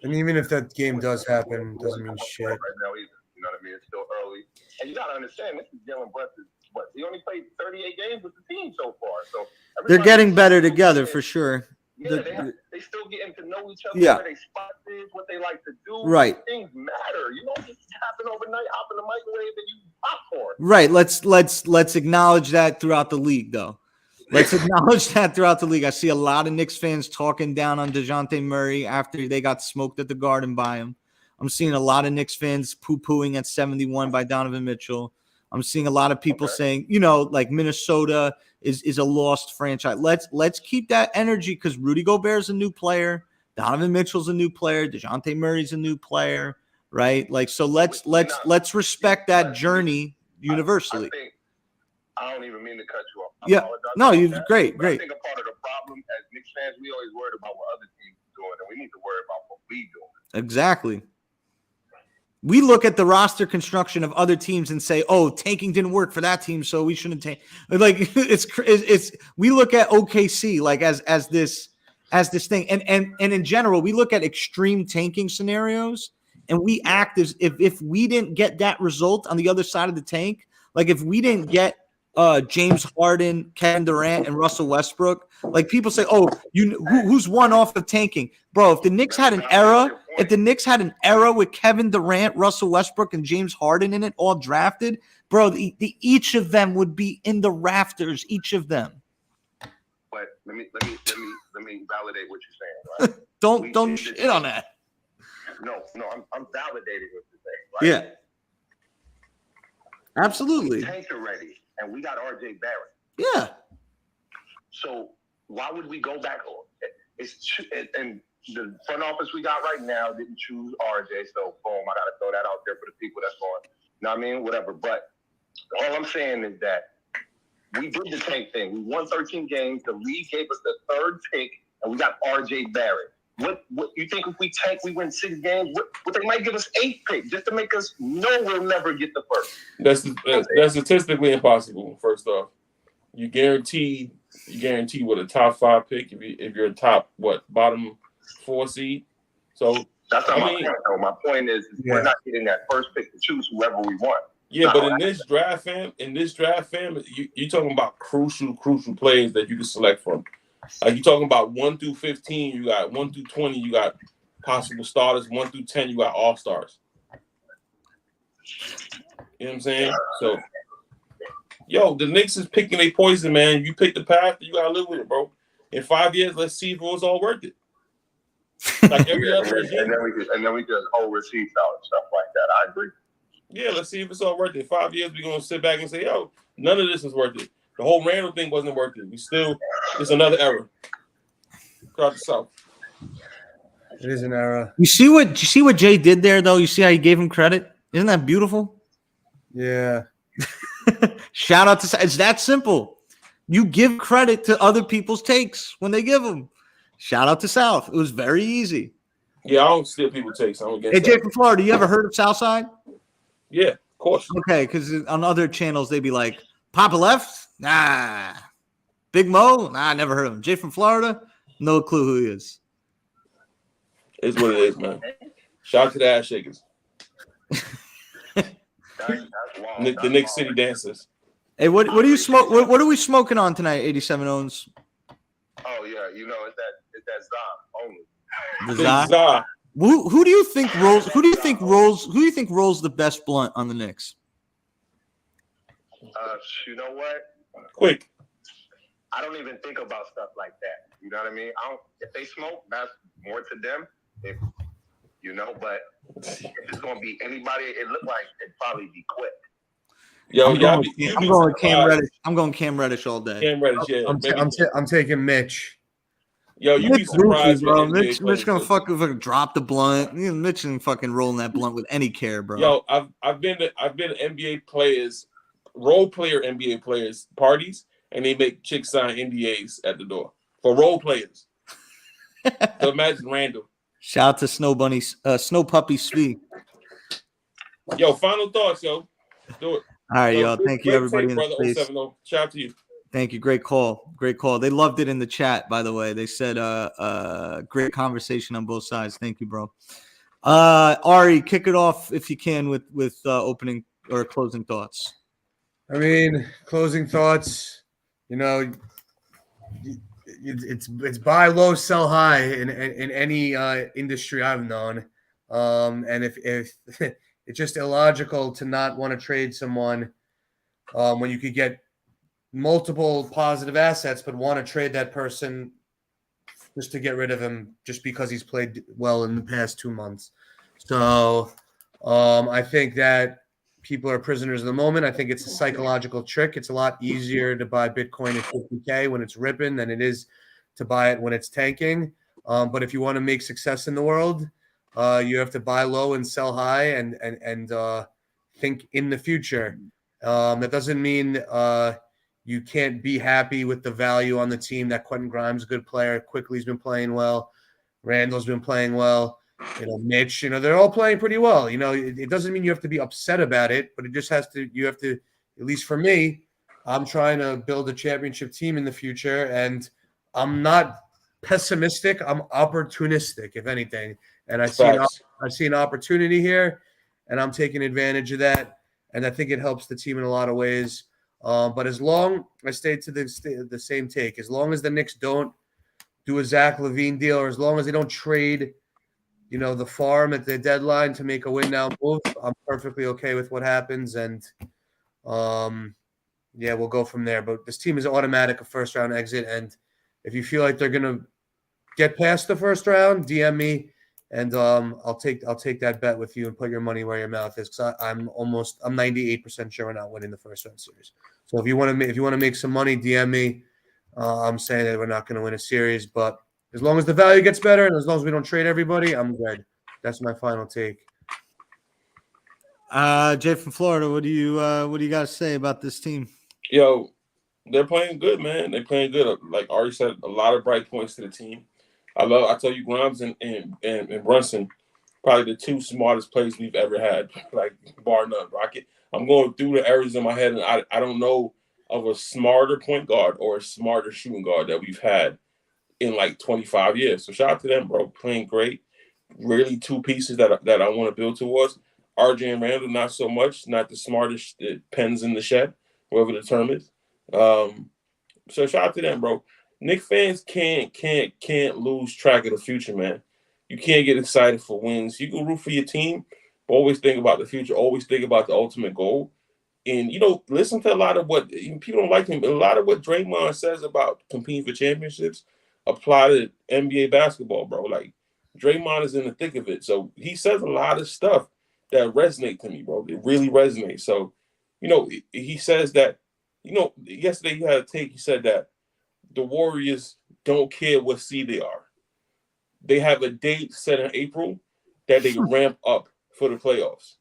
And even if that game does happen, it doesn't mean shit. Right now either. You know what I mean? It's still early. And you got to understand, this is Jalen Brunson's, he only played 38 games with the team so far. So they're getting better together for sure. Yeah, they still getting to know each other, Yeah. where they spot is, what they like to do. Right. Things matter. You don't just happen overnight, hop in the microwave and you popcorn. Right. Let's acknowledge that throughout the league, though. Let's acknowledge that throughout the league. I see a lot of Knicks fans talking down on DeJounte Murray after they got smoked at the Garden by him. I'm seeing a lot of Knicks fans poo-pooing at 71 by Donovan Mitchell. I'm seeing a lot of people saying, like Minnesota is a lost franchise. Let's keep that energy because Rudy Gobert's a new player. Donovan Mitchell's a new player. DeJounte Murray's a new player, right? Like, so let's respect that journey universally. I don't even mean to cut you off. Yeah. No, you're great. I think a part of the problem as Knicks fans, we always worried about what other teams are doing, and we need to worry about what we doing. Exactly. We look at the roster construction of other teams and say, "Oh, tanking didn't work for that team, so we shouldn't tank." Like it's we look at OKC like as this thing, and in general, we look at extreme tanking scenarios, and we act as if we didn't get that result on the other side of the tank, like if we didn't get James Harden, Kevin Durant, and Russell Westbrook. Like people say, "Oh, who's one off of tanking, bro?" If the Knicks had an era, if the Knicks had an era with Kevin Durant, Russell Westbrook, and James Harden in it, all drafted, bro, each of them would be in the rafters. Each of them. But let me validate what you're saying, right? Don't shit on that. No, I'm validating what you're saying, right? Yeah. Absolutely. We tanked already, and we got RJ Barrett. Yeah. So why would we go back on? And the front office we got right now didn't choose RJ, so boom, I gotta throw that out there for the people that's going. You know what I mean? Whatever. But all I'm saying is that we did the tank thing. We won 13 games. The league gave us the third pick, and we got RJ Barrett. What you think if we tank, we win 6 games? What they might give us 8 picks just to make us know we'll never get the first. That's statistically impossible. First off, you guarantee what a top 5 pick if you're a top bottom 4 seed. So that's not my point. Though. My point is we're not getting that first pick to choose whoever we want. Yeah, but in this draft, fam, you're talking about crucial players that you can select from. Like you're talking about 1 through 15, you got 1 through 20, you got possible starters. 1 through 10, you got all stars. You know what I'm saying? So, the Knicks is picking their poison, man. You pick the path, you gotta live with it, bro. In 5 years, let's see if it was all worth it. Like every other regime. And then we just hold receipts out and stuff like that. I agree. Yeah, let's see if it's all worth it. 5 years, we're gonna sit back and say, none of this is worth it. The whole Randle thing wasn't worth it. It's another era. Across the South. It is an era. You see what Jay did there, though? You see how he gave him credit? Isn't that beautiful? Yeah. Shout out to – it's that simple. You give credit to other people's takes when they give them. Shout out to South. It was very easy. Yeah, I don't steal people's takes. I don't get Hey, Jay from Florida, you ever heard of Southside? Yeah, of course. Okay, because on other channels, they'd be like, Poppa Left? Nah. Big Mo? Nah, I never heard of him. Jay from Florida? No clue who he is. It's what it is, man. Shout out to the ass shakers. The Knicks City Dancers. Hey, what do you smoke? What are we smoking on tonight, 87 Owns? Oh, yeah. It's that Zah only. The Zah? Who do you think rolls? Who do you think rolls the best blunt on the Knicks? You know what? Quick. I don't even think about stuff like that. You know what I mean? If they smoke, that's more to them. But if it's gonna be anybody, it looked like it'd probably be quick. Yo, I'm going Cam Reddish. I'm going Cam Reddish all day. Cam Reddish, yeah. I'm taking Mitch. Yo, you be surprised, bro. Mitch gonna fucking drop the blunt. Mitch ain't fucking rolling that blunt with any care, bro. Yo, I've been to NBA players, role player NBA players parties, and they make chicks sign NDAs at the door for role players. So imagine Randle. Shout out to Snow Puppy Svi. Yo, final thoughts, yo. Let's do it. All right, yo. Thank you, everybody in the space. Shout out to you. Thank you. Great call. They loved it in the chat, by the way. They said great conversation on both sides. Thank you, bro. Ari, kick it off if you can with opening or closing thoughts. I mean, closing thoughts, it's buy low, sell high in any industry I've known. And if it's just illogical to not want to trade someone when you could get multiple positive assets, but want to trade that person just to get rid of him just because he's played well in the past 2 months. So I think that people are prisoners of the moment. I think it's a psychological trick. It's a lot easier to buy Bitcoin at 50K when it's ripping than it is to buy it when it's tanking. But if you want to make success in the world, you have to buy low and sell high and think in the future. That doesn't mean you can't be happy with the value on the team. That Quentin Grimes, a good player. Quickly's been playing well. Randall's been playing well. Mitch, they're all playing pretty well. It doesn't mean you have to be upset about it, but it just you have to, at least for me, I'm trying to build a championship team in the future, and I'm not pessimistic. I'm opportunistic, if anything. And I see an opportunity here, and I'm taking advantage of that. And I think it helps the team in a lot of ways. But as long I stay to the same take, as long as the Knicks don't do a Zach LaVine deal, or as long as they don't trade the farm at the deadline to make a win now move, I'm perfectly okay with what happens, and yeah, we'll go from there. But this team is automatic a first round exit, and if you feel like they're gonna get past the first round, DM me, and I'll take that bet with you and put your money where your mouth is, because I'm 98% sure we're not winning the first round series. So if you want to make some money, DM me. I'm saying that we're not going to win a series, but as long as the value gets better and as long as we don't trade everybody, I'm good. That's my final take. Jay from Florida, what do you got to say about this team? Yo, they're playing good, man. They're playing good. Like Ari said, a lot of bright points to the team. I tell you, Grimes and Brunson, probably the two smartest plays we've ever had, like bar none. Rocket. I'm going through the errors in my head, and I don't know of a smarter point guard or a smarter shooting guard that we've had in like 25 years. So shout out to them, bro. Playing great. Really two pieces that I want to build towards. RJ and Randall, not so much. Not the smartest pens in the shed, whatever the term is. So shout out to them, bro. Knicks fans can't lose track of the future, man. You can't get excited for wins. You can root for your team, but always think about the future. Always think about the ultimate goal. And, listen to a lot of what people don't like him. A lot of what Draymond says about competing for championships apply to NBA basketball, bro. Like, Draymond is in the thick of it. So he says a lot of stuff that resonate to me, bro. It really resonates. So, he says that, yesterday he had a take. He said that the Warriors don't care what seed they are. They have a date set in April that they ramp up for the playoffs.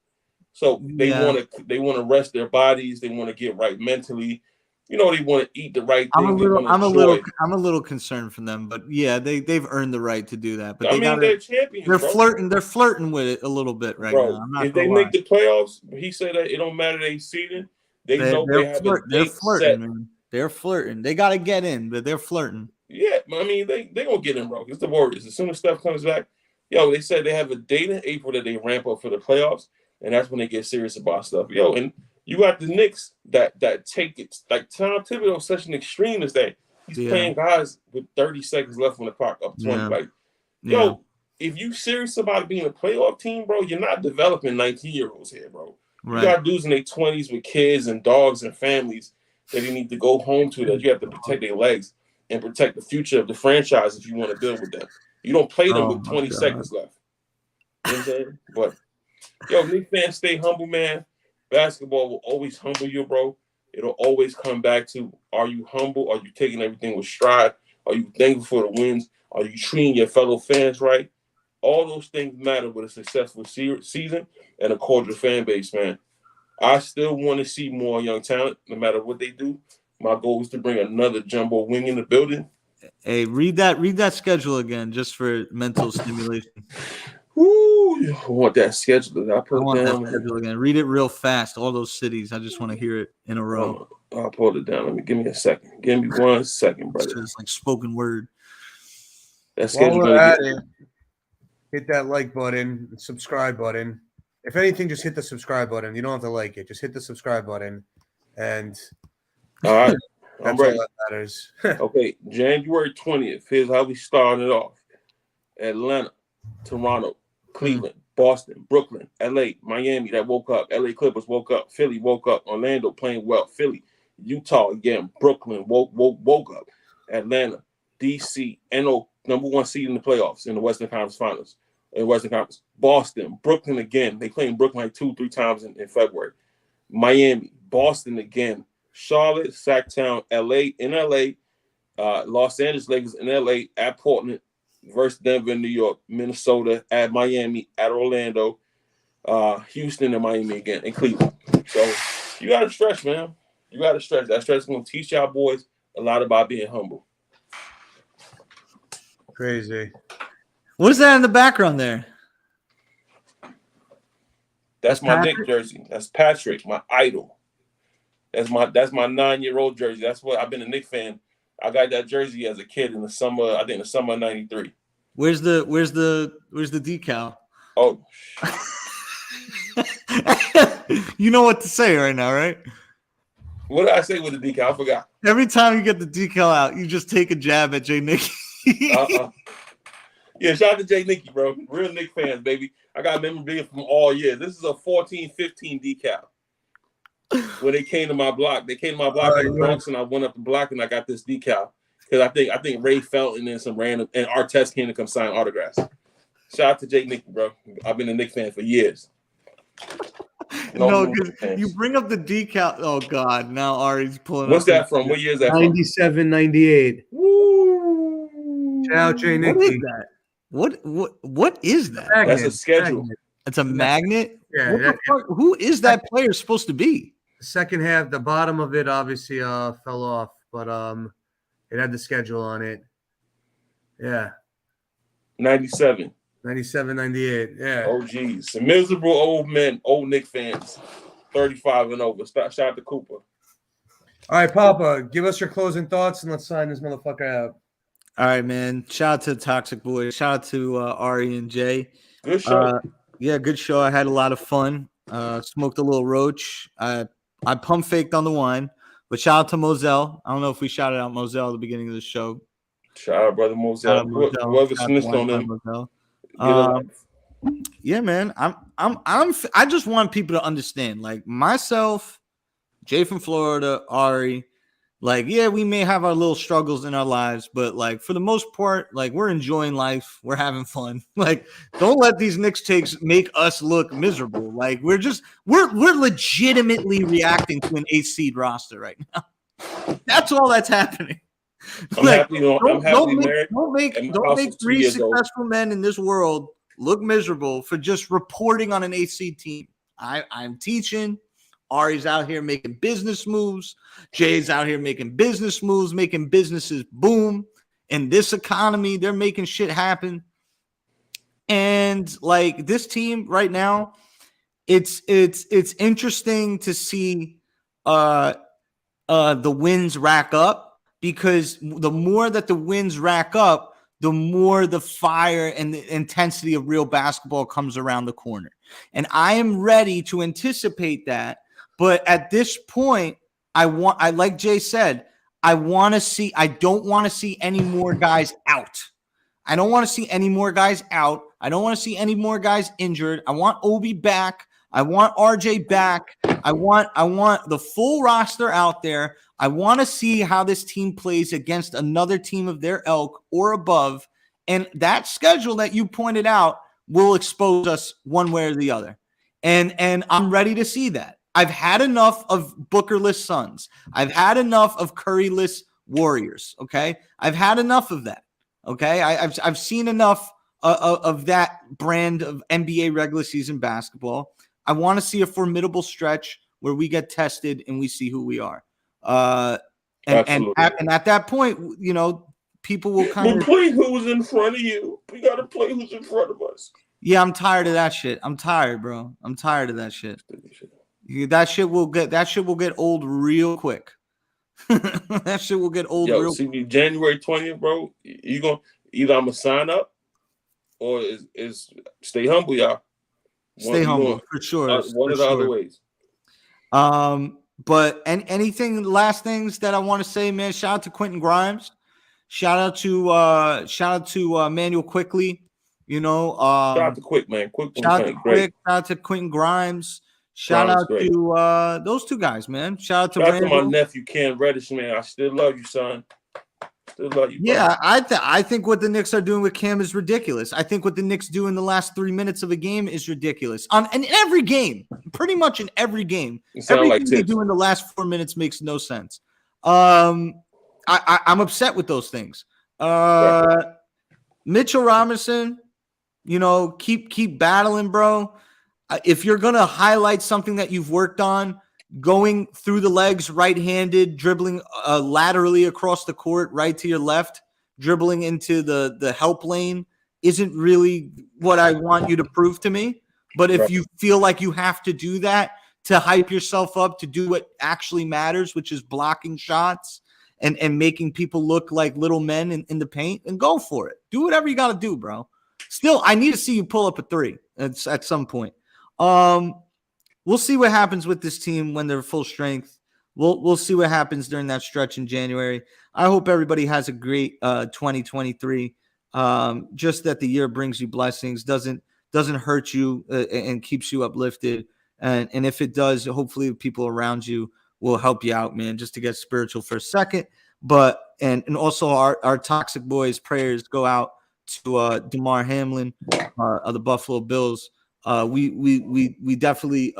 So they want to rest their bodies. They want to get right mentally. They want to eat the right thing. I'm a little concerned for them, but yeah, they've earned the right to do that. But they're champions. They're flirting with it a little bit right now. I'm not if they make the playoffs, he said that it don't matter they seeding. They know they have a date set. Man. They're flirting. They got to get in, but they're flirting. Yeah, I mean they gonna get in, bro. It's the Warriors. As soon as Steph comes back, they said they have a date in April that they ramp up for the playoffs. And that's when they get serious about stuff. And you got the Knicks that take it. Like Tom Thibodeau is such an extreme as that. He's playing guys with 30 seconds left on the clock up 20. If you serious about being a playoff team, bro, you're not developing 19-year-olds here, bro. Right. You got dudes in their 20s with kids and dogs and families that you need to go home to, that you have to protect their legs and protect the future of the franchise if you want to build with them. You don't play them with 20 seconds left. You know what I'm saying? But Knicks fans, stay humble, man. Basketball will always humble you, bro. It'll always come back to, are you humble? Are you taking everything with stride? Are you thankful for the wins? Are you treating your fellow fans right? All those things matter with a successful season and a cordial fan base, man. I still want to see more young talent, no matter what they do. My goal is to bring another jumbo wing in the building. Hey, read that schedule again, just for mental stimulation. Ooh, I want that schedule. I want that schedule again. Read it real fast. All those cities. I just want to hear it in a row. I'll pull it down. Give me a second. Give me 1 second, brother. It's like spoken word. That schedule. Hit that like button, subscribe button. If anything, just hit the subscribe button. You don't have to like it. Just hit the subscribe button, and all right, that's all that matters. Okay, January 20th. Here's how we started it off: Atlanta, Toronto, Cleveland, Boston, Brooklyn, LA, Miami that woke up, LA Clippers woke up, Philly woke up, Orlando playing well, Philly, Utah again, Brooklyn woke up, Atlanta, DC, NO number 1 seed in the playoffs in the Western Conference Finals, Boston, Brooklyn again. They played in Brooklyn like 2-3 times in February. Miami, Boston again, Charlotte, Sacktown, LA in LA, Los Angeles Lakers in LA, at Portland versus Denver, New York, Minnesota, at Miami, at Orlando, Houston and Miami again, and Cleveland. So you got to stretch, man. You got to stretch. That stretch is going to teach y'all boys a lot about being humble. Crazy. What is that in the background there? That's my Knicks jersey. That's Patrick, my idol. That's my 9-year-old jersey. That's what I've been a Knicks fan. I got that jersey as a kid in the summer. I think the summer of '93. Where's the decal? Oh, you know what to say right now, right? What did I say with the decal? I forgot. Every time you get the decal out, you just take a jab at Jay Nicky. Yeah, shout out to Jay Nicky, bro. Real Knicks fans, baby. I got memorabilia from all year. This is a 14-15 decal. When they came to my block, in the Bronx, and I went up the block and I got this decal because I think Ray Felton and some random and Artest came to come sign autographs. Shout out to Jay Nicky, bro. I've been a Knicks fan for years. No, because you bring up the decal. Oh God, now Ari's pulling. What's that from? What year is that 97, 98. Woo! Shout out Jay Nicky. What is that? What is that? That's a schedule. It's a magnet. Yeah. Who is that player supposed to be? The second half, the bottom of it obviously fell off, but it had the schedule on it. Yeah. 97. 97, 98. Yeah. Oh, geez. Some miserable old men, old Knicks fans, 35 and over. Shout out to Cooper. All right, Papa, give us your closing thoughts and let's sign this motherfucker out. All right, man. Shout out to the Toxic Boys. Shout out to Ari and Jay. Good show. Yeah, good show. I had a lot of fun. Smoked a little roach. I pump faked on the wine. But shout out to Moselle. I don't know if we shouted out Moselle at the beginning of the show. Shout out, brother Moselle. Whoever snitched on him. Yeah, man. I just want people to understand, like myself, Jay from Florida, Ari, like, yeah, we may have our little struggles in our lives, but like for the most part, like we're enjoying life, we're having fun. Like, don't let these Knicks takes make us look miserable. Like we're legitimately reacting to an 8 seed roster right now. That's all that's happening. I'm happy married. Don't make 3 successful men in this world look miserable for just reporting on an 8 seed team. I'm teaching. Ari's out here making business moves. Jay's out here making business moves, making businesses boom. In this economy, they're making shit happen. And like this team right now, it's interesting to see the wins rack up, because the more that the wins rack up, the more the fire and the intensity of real basketball comes around the corner. And I am ready to anticipate that. But at this point, like Jay said, I don't want to see any more guys out. I don't want to see any more guys out. I don't want to see any more guys injured. I want Obi back. I want RJ back. I want the full roster out there. I want to see how this team plays against another team of their ilk or above. And that schedule that you pointed out will expose us one way or the other. And I'm ready to see that. I've had enough of Booker-less Suns. I've had enough of Curry-less Warriors. Okay, I've had enough of that. Okay, I've seen enough of that brand of NBA regular season basketball. I want to see a formidable stretch where we get tested and we see who we are. And at that point, you know, people will kind of play who's in front of you. We got to play who's in front of us. Yeah, I'm tired of that shit. I'm tired, bro. I'm tired of that shit. That shit will get old real quick. That shit will get old real quick. January 20th, bro. You gonna either I'm gonna sign up or is stay humble, y'all. Stay humble for sure. One of the other ways. But anything last things that I want to say, man. Shout out to Quentin Grimes. Shout out to Manuel Quickly. You know, shout out to Quick, man. Shout out to Quentin Grimes. Shout out to those two guys, man. Shout out to my nephew Cam Reddish, man. I still love you, son. Still love you. Yeah, I think what the Knicks are doing with Cam is ridiculous. I think what the Knicks do in the last 3 minutes of a game is ridiculous. In every game, pretty much in every game, everything they do in the last 4 minutes makes no sense. I'm upset with those things. Mitchell Robinson, you know, keep battling, bro. If you're going to highlight something that you've worked on, going through the legs right-handed, dribbling laterally across the court, right to your left, dribbling into the help lane isn't really what I want you to prove to me. But if you feel like you have to do that to hype yourself up to do what actually matters, which is blocking shots and making people look like little men in the paint, and go for it. Do whatever you got to do, bro. Still, I need to see you pull up a three at some point. We'll see what happens with this team when they're full strength. We'll see what happens during that stretch in January. I hope everybody has a great 2023. Just that the year brings you blessings, doesn't hurt you and keeps you uplifted. And if it does, hopefully the people around you will help you out, man, just to get spiritual for a second. But and also our toxic boys prayers go out to DeMar Hamlin of the Buffalo Bills. We definitely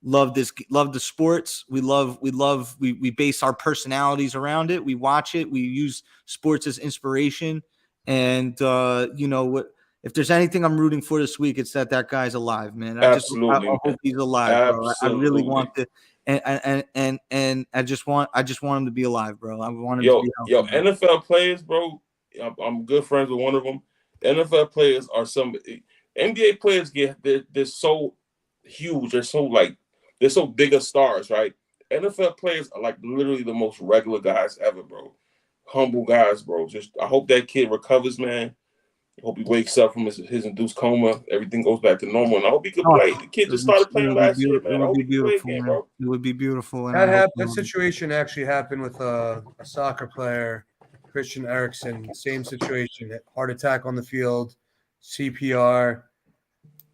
love the sports. We base our personalities around it. We watch it. We use sports as inspiration. And you know what? If there's anything I'm rooting for this week, it's that guy's alive, man. I hope he's alive, bro. I really want to, and I just want him to be alive, bro. I want him to be healthy, bro. NFL players, bro. I'm good friends with one of them. NFL players are some NBA players they're so huge. They're so bigger stars, right? NFL players are like literally the most regular guys ever, bro. Humble guys, bro. Just I hope that kid recovers, man. I hope he wakes up from his induced coma. Everything goes back to normal, and I hope he can play. The kid just started playing last year, man. I hope he can play again, bro. It would be beautiful. That situation actually happened with a soccer player, Christian Eriksen. Same situation. Heart attack on the field, CPR.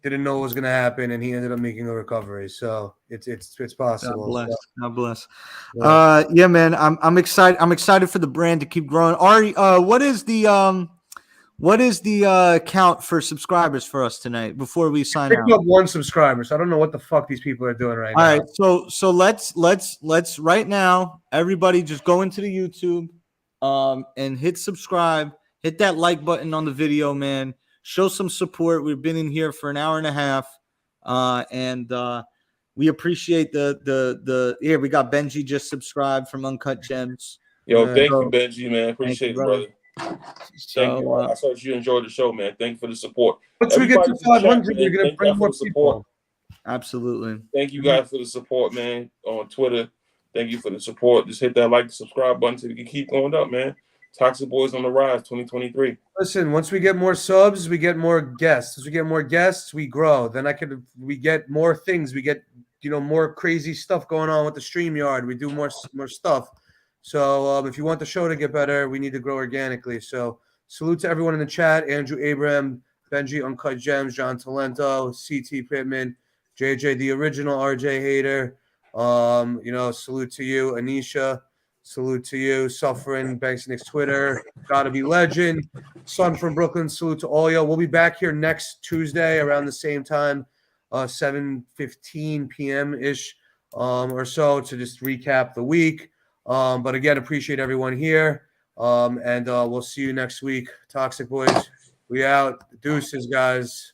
Didn't know what was going to happen, and he ended up making a recovery. So it's possible. God bless. Yeah, man. I'm excited. I'm excited for the brand to keep growing. Ari, what is the count for subscribers for us tonight before we sign out? Pick up 1 subscriber. So I don't know what the fuck these people are doing right now. All right, so let's right now, everybody just go into the YouTube, and hit subscribe. Hit that like button on the video, man. Show some support. We've been in here for an hour and a half, and we appreciate the yeah. We got Benji just subscribed from Uncut Gems. Yo, thank you, Benji, man. Appreciate it, brother. So, thank you. I thought you enjoyed the show, man. Thank you for the support. Once we get to 500, we're gonna bring more people. Absolutely. Thank you guys for the support, man. On Twitter, thank you for the support. Just hit that like, subscribe button so we can keep going up, man. Toxic Boys on the rise, 2023. Listen, once we get more subs, we get more guests. As we get more guests, we grow. Then we get more things. We get more crazy stuff going on with the StreamYard. We do more stuff. So if you want the show to get better, we need to grow organically. So salute to everyone in the chat: Andrew Abraham, Benji Uncut Gems, John Talento, CT Pittman, JJ the original, RJ Hater. Salute to you, Anisha. Salute to you, Suffering, Banks Knicks Twitter, Gotta Be Legend, Son from Brooklyn. Salute to all y'all. We'll be back here next Tuesday around the same time, 7:15 p.m. ish, or so, to just recap the week. But again, appreciate everyone here, and we'll see you next week. Toxic Boys, we out. Deuces, guys.